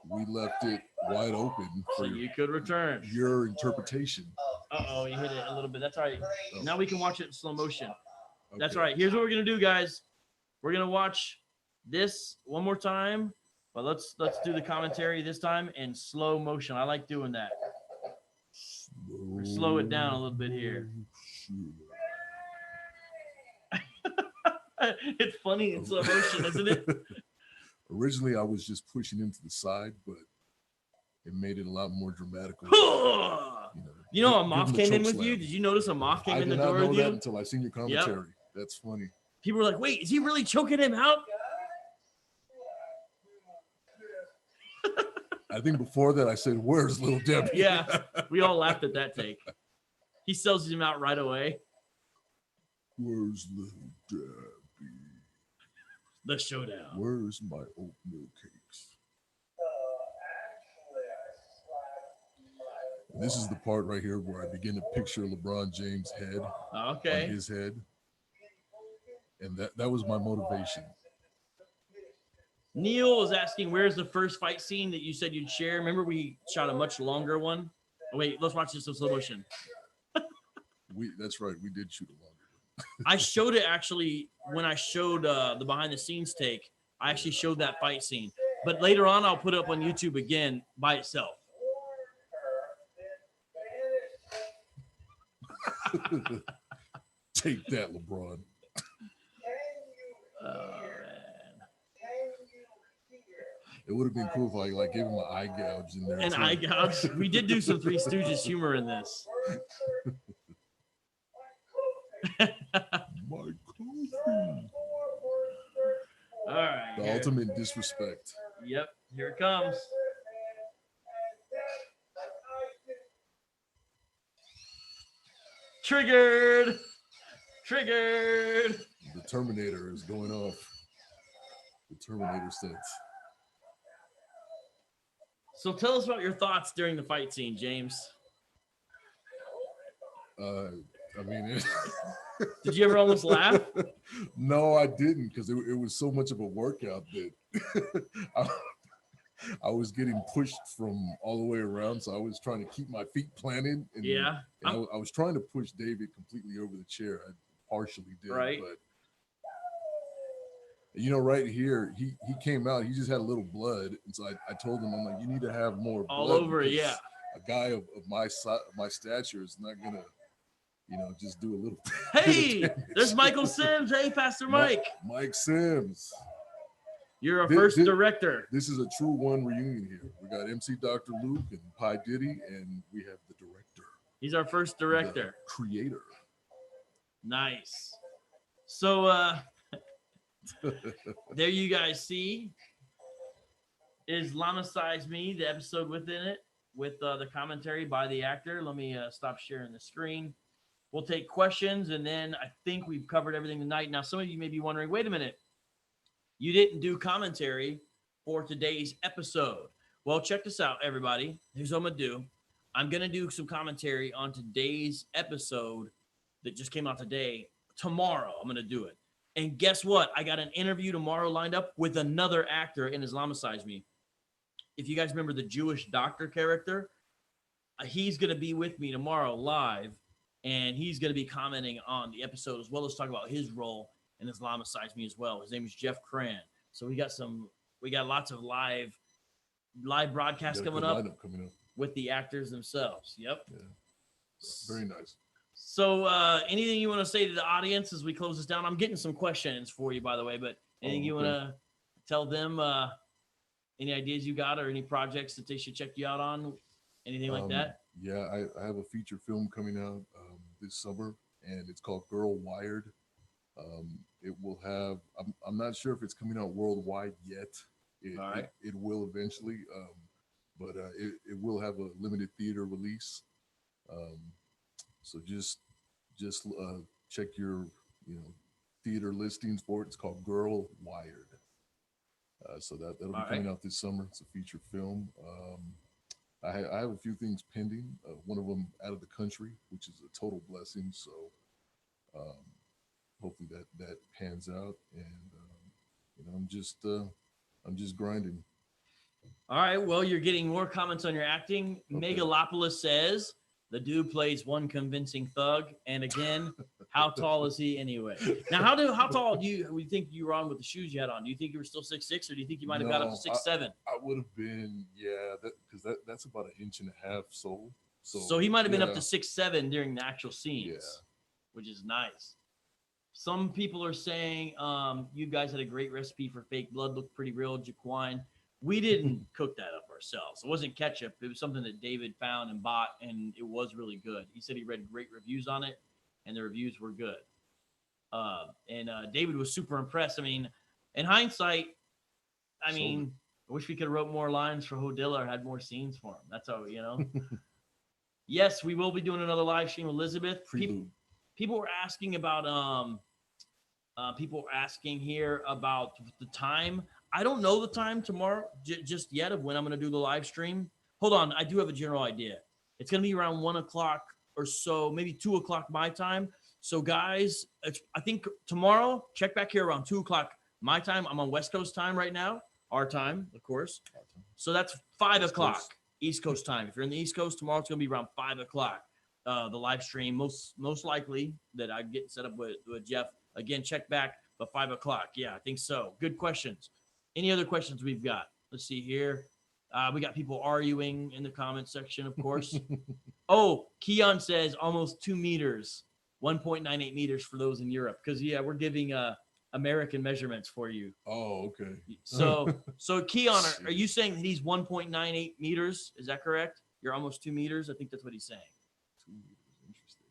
we left it wide open for you could return your interpretation. Uh-oh, you hit it a little bit. That's all right. Oh. Now we can watch it in slow motion. Okay. That's all right. Here's what we're going to do, guys. We're going to watch this one more time, but let's do the commentary this time in slow motion. I like doing that. Slow it down a little bit here. It's funny in slow motion, isn't it? Originally, I was just pushing him to the side, but it made it a lot more dramatic. You know, a moth came in with you. Did you notice a moth came in the door with you? I did not know that until I seen your commentary. Yep. That's funny. People were like, "Wait, is he really choking him out?" I think before that I said, "Where's Little Debbie?" Yeah, we all laughed at that take. He sells him out right away. Where's little Debbie? The showdown. Where's my oatmeal cakes? This is the part right here where I begin to picture LeBron James' head on his head. And that was my motivation. Neil is asking, where's the first fight scene that you said you'd share? Remember we shot a much longer one? Oh, wait, let's watch this in slow motion. That's right. We did shoot a longer one. I showed it actually when I showed the behind the scenes take. I actually showed that fight scene. But later on, I'll put it up on YouTube again by itself. Take that, LeBron. It would have been cool if I gave him an eye gouge in there. An eye gouge? We did do some Three Stooges humor in this. My coffee. All right. The ultimate disrespect. Yep, here it comes. Triggered. The Terminator is going off. The Terminator sense. So tell us about your thoughts during the fight scene, James. I mean, did you ever almost laugh? No, I didn't, because it was so much of a workout that I was getting pushed from all the way around. So I was trying to keep my feet planted. And, yeah. And I was trying to push David completely over the chair. I partially did. Right. But, right here, he came out. He just had a little blood. And so I told him, I'm like, you need to have more blood. All over it, yeah. A guy of my stature is not going to, just do a little. Hey, there's Michael Sims. Hey, Pastor Mike. Mike Sims. You're a first director. This is a true one reunion here. We got MC Dr. Luke and Pi Diddy, and we have the director. He's our first director. The creator. Nice. So there you guys see Islamicize Me, the episode within it, with the commentary by the actor. Let me stop sharing the screen. We'll take questions, and then I think we've covered everything tonight. Now, some of you may be wondering, wait a minute, you didn't do commentary for today's episode. Well, check this out, everybody. Here's what I'm going to do. I'm going to do some commentary on today's episode that just came out today. Tomorrow, I'm going to do it. And guess what? I got an interview tomorrow lined up with another actor in Islamicize Me. If you guys remember the Jewish doctor character, he's going to be with me tomorrow live, and he's going to be commenting on the episode as well as talk about his role in Islamicize Me as well. His name is Jeff Cran. So we got lots of live broadcasts coming up with the actors themselves. Yep. Yeah. Very nice. So anything you want to say to the audience as we close this down? I'm getting some questions for you, by the way, but anything you want to tell them, any ideas you got or any projects that they should check you out on? Anything like that? Yeah, I have a feature film coming out this summer, and it's called Girl Wired. It will have, I'm not sure if it's coming out worldwide yet. It will eventually, but it will have a limited theater release. So just check your theater listings for it. It's called Girl Wired. So that'll be coming out this summer. It's a feature film. I have a few things pending. One of them out of the country, which is a total blessing. So hopefully that pans out. And I'm just grinding. All right. Well, you're getting more comments on your acting. Okay. Megalopolis says the dude plays one convincing thug. And again, how tall is he anyway? Now, how tall do you think you were on with the shoes you had on? Do you think you were still 6'6", or do you think you might have got up to 6'7"? I would have been, because that's about 1.5 inches. So he might have been up to 6'7" during the actual scenes, which is nice. Some people are saying you guys had a great recipe for fake blood, looked pretty real, Jaquine. We didn't cook that up ourselves. It wasn't ketchup. It was something that David found and bought, and it was really good. He said he read great reviews on it, and the reviews were good. And David was super impressed. I mean, in hindsight, I wish we could have wrote more lines for HO DILLA or had more scenes for him. That's how, Yes, we will be doing another live stream, Elizabeth. Prelude. People were asking about people were asking here about the time. I don't know the time tomorrow just yet of when I'm going to do the live stream. Hold on, I do have a general idea. It's going to be around 1 o'clock or so, maybe 2 o'clock my time. So guys, I think tomorrow, check back here around 2 o'clock my time. I'm on West Coast time right now, our time, of course. So that's 5 o'clock East Coast time. If you're in the East Coast, tomorrow it's going to be around 5 o'clock. The live stream, most likely that I get set up with Jeff. Again, check back, but 5 o'clock. Yeah, I think so. Good questions. Any other questions we've got? Let's see here. We got people arguing in the comment section, of course. Oh, Keon says almost 2 meters, 1.98 meters for those in Europe. Because, yeah, we're giving American measurements for you. Oh, okay. So Keon, are you saying that he's 1.98 meters? Is that correct? You're almost 2 meters? I think that's what he's saying. 2 meters. Interesting.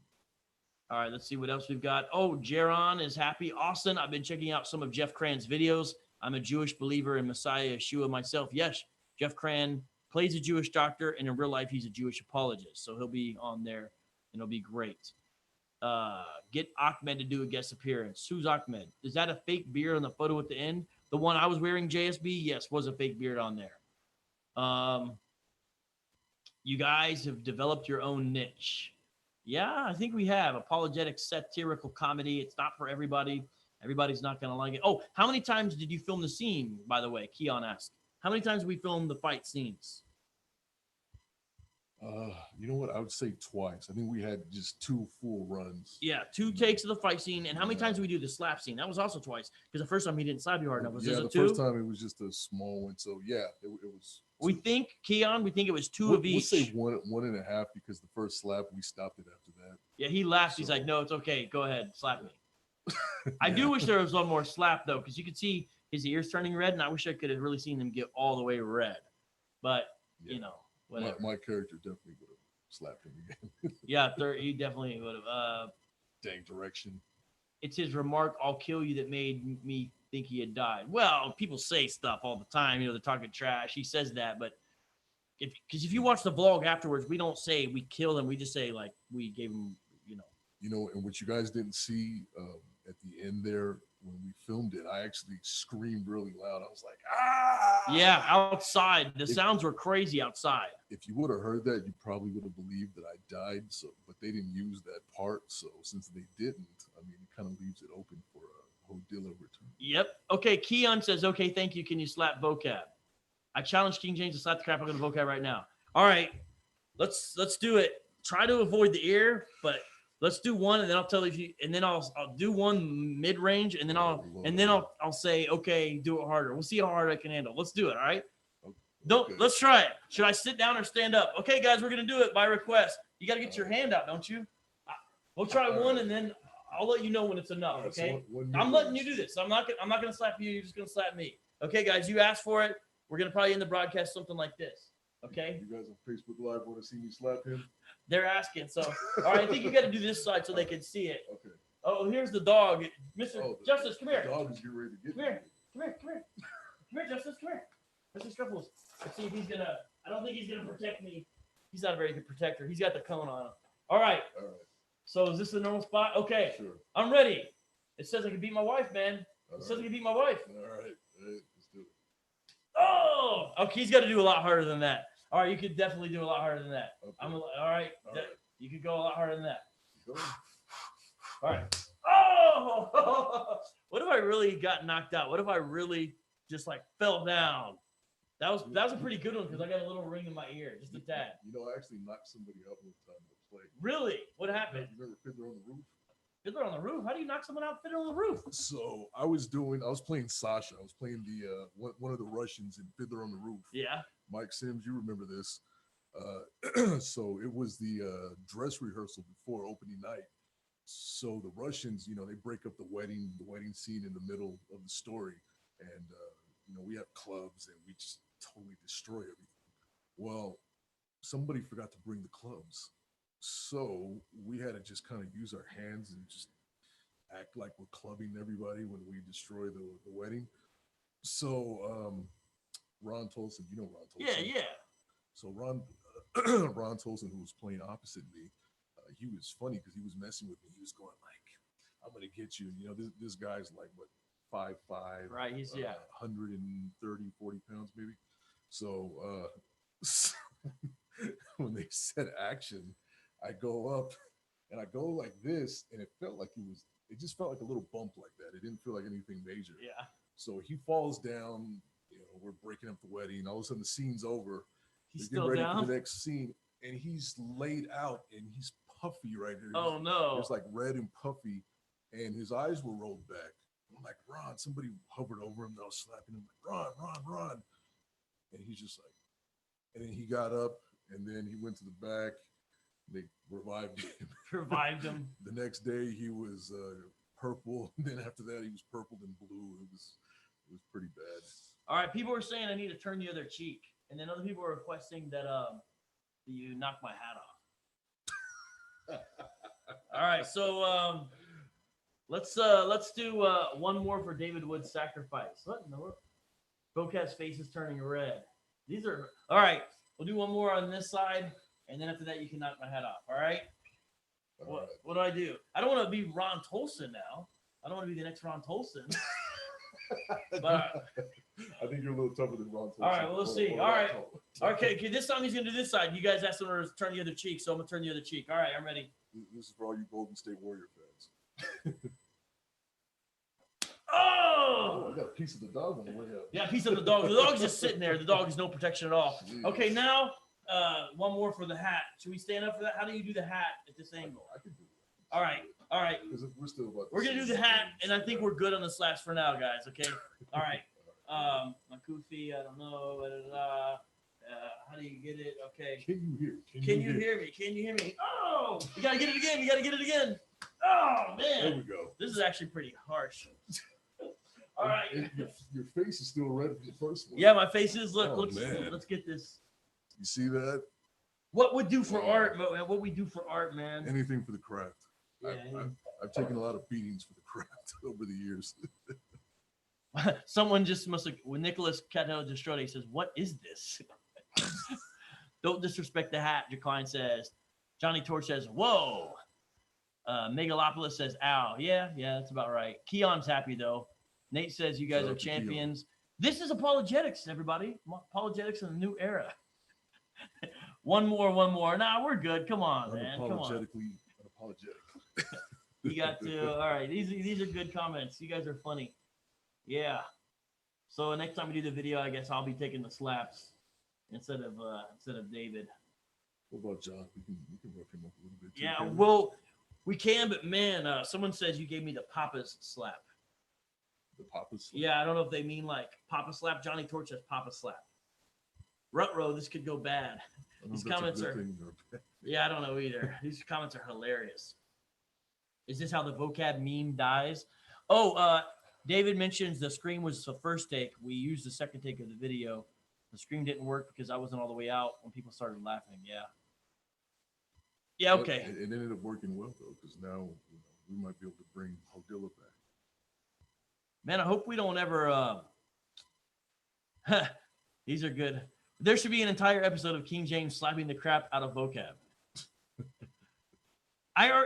All right, let's see what else we've got. Oh, Jaron is happy. Austin, I've been checking out some of Jeff Cran's videos. I'm a Jewish believer in Messiah Yeshua myself. Yes, Jeff Cran plays a Jewish doctor, and in real life, he's a Jewish apologist. So he'll be on there, and it'll be great. Get Ahmed to do a guest appearance. Who's Ahmed? Is that a fake beard on the photo at the end? The one I was wearing, JSB? Yes, was a fake beard on there. You guys have developed your own niche. Yeah, I think we have. Apologetic satirical comedy. It's not for everybody. Everybody's not going to like it. Oh, how many times did you film the scene, by the way? Keon asked. How many times we filmed the fight scenes? You know what? I would say twice. I think we had just 2 full runs. Yeah, 2 takes of the fight scene. And how many times did we do the slap scene? That was also twice. Because the first time he didn't slap you hard enough. Was yeah, it the 2? first time it was just a small one. So, yeah, it was. We think, Keon, we think it was 2 of each. We'll say 1.5 because the first slap, we stopped it after that. Yeah, he laughed. He's like, no, it's okay. Go ahead. Slap me. I do wish there was one more slap, though, because you could see his ears turning red, and I wish I could have really seen them get all the way red. But, Yeah. you know, whatever. My character definitely would have slapped him again. Yeah, he definitely would have. Dang direction. It's his remark, I'll kill you, that made me think he had died. Well, people say stuff all the time. You know, they're talking trash. He says that, but if you watch the vlog afterwards, we don't say we killed him. We just say, like, we gave him, you know. You know, and what you guys didn't see at the end there when we filmed it, I actually screamed really loud. I was like, ah! Yeah, outside. The sounds were crazy outside. If you would have heard that, you probably would have believed that I died. So, but they didn't use that part. So since they didn't, I mean, it kind of leaves it open for a HO DILLA return. Yep. Okay, Keon says, okay, thank you. Can you slap vocab? I challenge King James to slap the crap out of the vocab right now. All right, let's do it. Try to avoid the ear, but let's do one, and then I'll tell you. And then I'll do one mid range, and then I'll say, okay, do it harder. We'll see how hard I can handle. Let's do it. All right. Okay. Let's try it. Should I sit down or stand up? Okay, guys, we're gonna do it by request. You got to get your hand out, don't you? We'll try one, and then I'll let you know when it's enough. Right, Okay. so I'm letting you do this. I'm not gonna slap you. You're just gonna slap me. Okay, guys, you asked for it. We're gonna probably end the broadcast something like this. Okay. You guys on Facebook Live want to see me slap him? They're asking. So, all right, I think you got to do this side so they can see it. Okay. Oh, here's the dog, Mr. Justice. Come The here. dog is getting ready to get Come here. Come here. Come here. Come here, Justice. Come here. Mr. Scuffles. Let's see if he's gonna. I don't think he's gonna protect me. He's not a very good protector. He's got the cone on him. All right. All right. So is this the normal spot? Okay. Sure. I'm ready. It says I can beat my wife, man. All It says I right. can beat my wife. All right. Let's do it. Oh, okay. He's got to do a lot harder than that. All right, you could definitely do a lot harder than that. Okay. All right. All right. You could go a lot harder than that. Go. All right. Oh, what if I really got knocked out? What if I really just like fell down? That was a pretty good one because I got a little ring in my ear, just a tad. You know, I actually knocked somebody out one time in the play. Really? What happened? You remember Fiddler on the Roof? Fiddler on the Roof? How do you knock someone out fiddler on the roof? So I was playing Sasha. I was playing the one of the Russians in Fiddler on the Roof. Yeah. Mike Sims, you remember this. So it was the dress rehearsal before opening night. So the Russians, you know, they break up the wedding scene in the middle of the story. And, you know, we have clubs and we just totally destroy everything. Well, somebody forgot to bring the clubs. So we had to just kind of use our hands and just act like we're clubbing everybody when we destroy the wedding. So Ron Tolson, you know Ron Tolson. Yeah. So Ron Ron Tolson, who was playing opposite me, he was funny because he was messing with me. He was going like, "I'm gonna get you." You know, this guy's like what 5'5", Right? He's 130, 40 pounds maybe. So, so when they said action, I go up and I go like this, and it felt like it just felt like a little bump like that. It didn't feel like anything major. Yeah. So he falls down. You know, we're breaking up the wedding. All of a sudden, the scene's over. He's We're still getting ready down. for the next scene, and he's laid out, and he's puffy right here. Oh no! It's like red and puffy, and his eyes were rolled back. I'm like, "Ron!" Somebody hovered over him. And I was slapping him like, "Ron!" And he's just like, and then he got up, and then he went to the back. They revived him. Revived him. The next day he was purple. And then after that he was purple and blue. It was pretty bad. All right, people were saying I need to turn the other cheek, and then other people were requesting that you knock my hat off. All right, so let's do one more for David Wood's sacrifice. What in the world? Vocab's face is turning red. These are all right. We'll do one more on this side, and then after that you can knock my head off. All right. What do I do? I don't want to be Ron Tolson now. I don't want to be the next Ron Tolson. But I think you're a little tougher than Ron Tolson. all right, well, we'll see. All right. Okay, this time he's gonna do this side. You guys asked him to turn the other cheek, so I'm gonna turn the other cheek. All right, I'm ready. This is for all you Golden State Warrior fans. Oh! I got a piece of the dog on the way up. Yeah, piece of the dog. The dog's just sitting there. The dog has no protection at all. Okay, now one more for the hat. Should we stand up for that? How do you do the hat at this angle? I can do it. All right. Because we're still about. We're gonna do the hat, and I think we're good on the slaps for now, guys. Okay. All right. Makufi, I don't know. How do you get it? Okay. Can you hear? Can you hear me? Can you hear me? Oh, you gotta get it again. Oh man. There we go. This is actually pretty harsh. All right. Your face is still red from the first one. Yeah, my face is. Look, man. let's get this. You see that? What would do for art, man? What we do for art, man? Anything for the craft. Yeah, I've taken a lot of beatings for the craft over the years. Someone just must have. When Nicholas Cattell Destrode says, "What is this?" Don't disrespect the hat. Jacqueline says. Johnny Torch says, "Whoa." Megalopolis says, "Ow." Yeah, that's about right. Keon's happy though. Nate says, "You guys Shout are out to champions." This is apologetics, everybody. Apologetics in the new era. One more. Nah, we're good. Come on, man. Come on. Unapologetic. You got to. All right. These are good comments. You guys are funny. Yeah. So next time we do the video, I guess I'll be taking the slaps instead of David. What about John? We can rough him up a little bit. Too, Yeah. can we? Well, we can, but man, someone says you gave me the Papa's slap. The Papa's slap? Yeah, I don't know if they mean like Papa slap. Johnny Torch says Papa slap. Rutro, this could go bad. These comments are. Yeah, I don't know either. These comments are hilarious. Is this how the vocab meme dies? Oh, David mentions the screen was the first take. We used the second take of the video. The screen didn't work because I wasn't all the way out when people started laughing. Yeah, okay. It ended up working well though, because now we might be able to bring HO DILLA back. Man, I hope we don't ever. These are good. There should be an entire episode of King James slapping the crap out of vocab.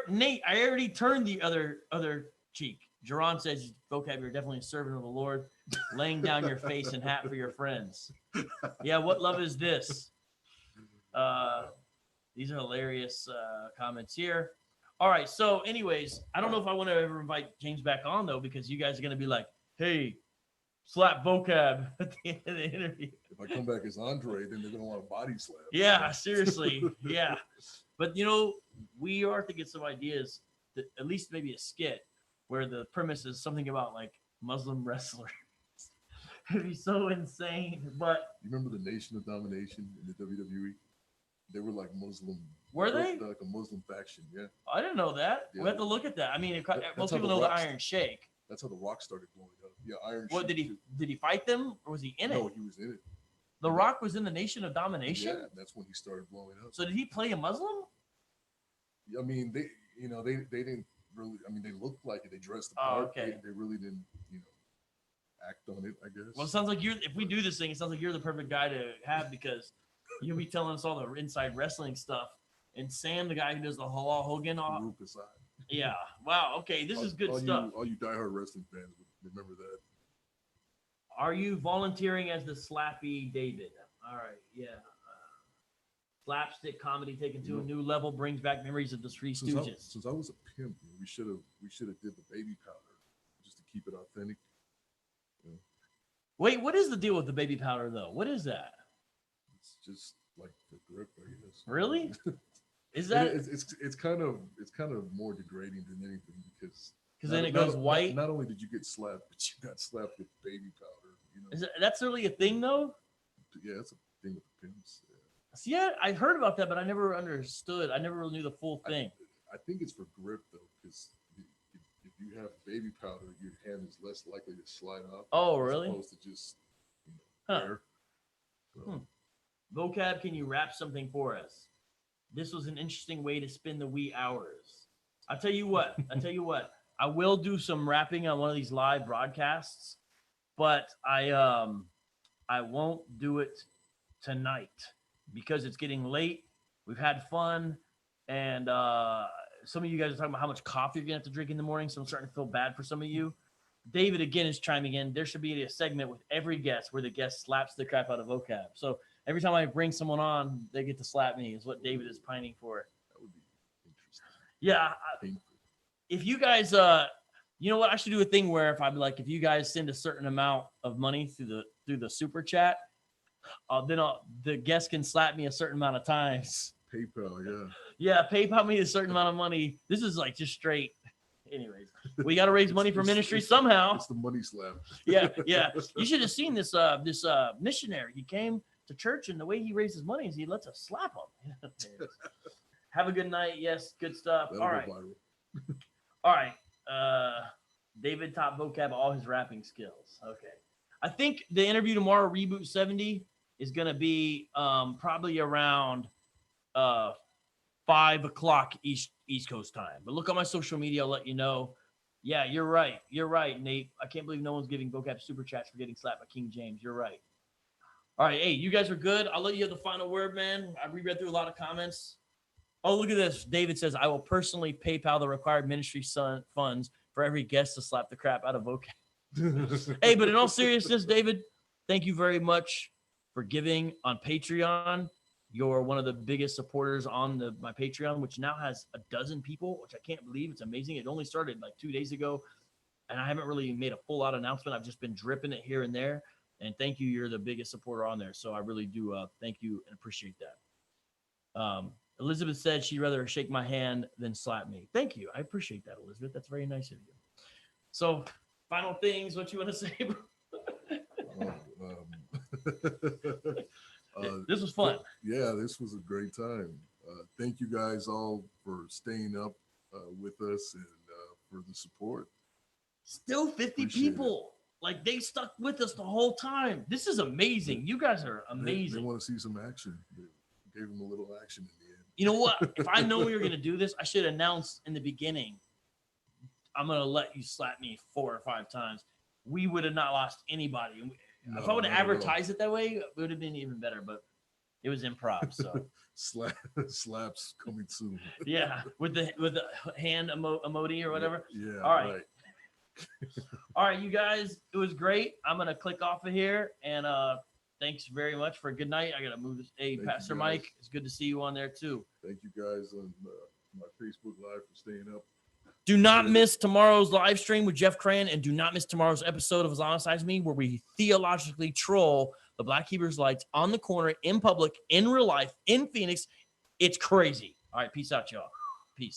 Nate, I already turned the other cheek. Jerron says, vocab, you're definitely a servant of the Lord, laying down your face and hat for your friends. Yeah, what love is this? These are hilarious comments here. All right, so anyways, I don't know if I want to ever invite James back on, though, because you guys are going to be like, hey, slap vocab at the end of the interview. If I come back as Andre, then they're going to want a body slap. Yeah, seriously. Yeah. But, we are to get some ideas, at least maybe a skit, where the premise is something about, like, Muslim wrestlers. It'd be so insane, but... You remember the Nation of Domination in the WWE? They were like Muslim. Were they? Like a Muslim faction, yeah. I didn't know that. Yeah. We have to look at that. I mean, most people how know the the Rock- Iron Sheik. That's how The Rock started blowing up. Yeah, Iron What, Sheik did he fight them, or was he in it? No, he was in it. The Rock was in the Nation of Domination? Yeah, that's when he started blowing up. So did he play a Muslim? I mean, they didn't really. I mean, they looked like it. They dressed the Oh, part. okay. They really didn't, act on it. I guess. Well, it sounds like if we do this thing, it sounds like you're the perfect guy to have because You'll be telling us all the inside wrestling stuff. And Sam, the guy who does the Hogan. Farouk Asad. Yeah. Wow. Okay. This is good stuff. All you diehard wrestling fans would remember that. Are you volunteering as the Slappy David? All right. Yeah. Slapstick comedy taken to a new level brings back memories of the Three Stooges. Since I was a pimp, we should have did the baby powder just to keep it authentic. Yeah. Wait, what is the deal with the baby powder though? What is that? It's just like the grip, I guess. Really? Is that? It's kind of more degrading than anything because then it goes white. Not only did you get slapped, but you got slapped with baby powder. You know? That's really a thing though? Yeah, that's a thing with the pimps. Yeah. See, yeah, I heard about that, but I never understood. I never really knew the full thing. I think it's for grip though, because if you have baby powder, your hand is less likely to slide off. Oh, really? As opposed to just wear. So. Vocab, can you rap something for us? This was an interesting way to spend the wee hours. I'll tell you what. I will do some rapping on one of these live broadcasts, but I won't do it tonight because it's getting late. We've had fun, and some of you guys are talking about how much coffee you're gonna have to drink in the morning, so I'm starting to feel bad for some of you. David again is chiming in. There should be a segment with every guest where the guest slaps the crap out of Vocab. So every time I bring someone on, they get to slap me, is what David is pining for. That would be interesting. Yeah. If you guys, you know what? I should do a thing where if you guys send a certain amount of money through the super chat, then the guest can slap me a certain amount of times. PayPal, yeah. Yeah, PayPal me a certain amount of money. This is like just straight. Anyways, we got to raise money for ministry somehow. It's the money slap. Yeah. You should have seen this missionary. He came to church, and the way he raises money is he lets us slap him. Have a good night. Yes, good stuff. That'll all right. All right. David top vocab all his rapping skills. Okay. I think the interview tomorrow, Reboot 70, is going to be probably around 5 o'clock East Coast time. But look on my social media. I'll let you know. Yeah, you're right. You're right, Nate. I can't believe no one's giving vocab super chats for getting slapped by King James. You're right. All right. Hey, you guys are good. I'll let you have the final word, man. I reread through a lot of comments. Oh, look at this. David says, I will personally PayPal the required ministry funds for every guest to slap the crap out of vocab. Hey, but in all seriousness, David, thank you very much for giving on Patreon. You're one of the biggest supporters on my Patreon, which now has 12 people, which I can't believe. It's amazing. It only started like 2 days ago, and I haven't really made a full out announcement. I've just been dripping it here and there. And thank you. You're the biggest supporter on there. So I really do thank you and appreciate that. Elizabeth said she'd rather shake my hand than slap me. Thank you. I appreciate that, Elizabeth. That's very nice of you. So final things, what you want to say, bro? This was fun. Yeah, this was a great time. Thank you guys all for staying up with us and for the support. Still 50 people. Like, they stuck with us the whole time. This is amazing. You guys are amazing. They want to see some action. They gave them a little action in the end. You know what? If I know we were going to do this, I should announce in the beginning, I'm going to let you slap me 4 or 5 times. We would have not lost anybody. If I would have advertised it that way, it would have been even better, but it was improv. So slaps coming soon. Yeah, with the hand emoji or whatever. Yeah. All right. All right, you guys, it was great. I'm gonna click off of here, and thanks very much for a good night. I gotta move this. Hey, Pastor Mike, it's good to see you on there too. Thank you guys on my Facebook Live for staying up. Do not miss tomorrow's live stream with Jeff Cran, and do not miss tomorrow's episode of Islamicize Me, where we theologically troll the Black Hebrew Israelites on the corner, in public, in real life, in Phoenix. It's crazy. All right, peace out, y'all.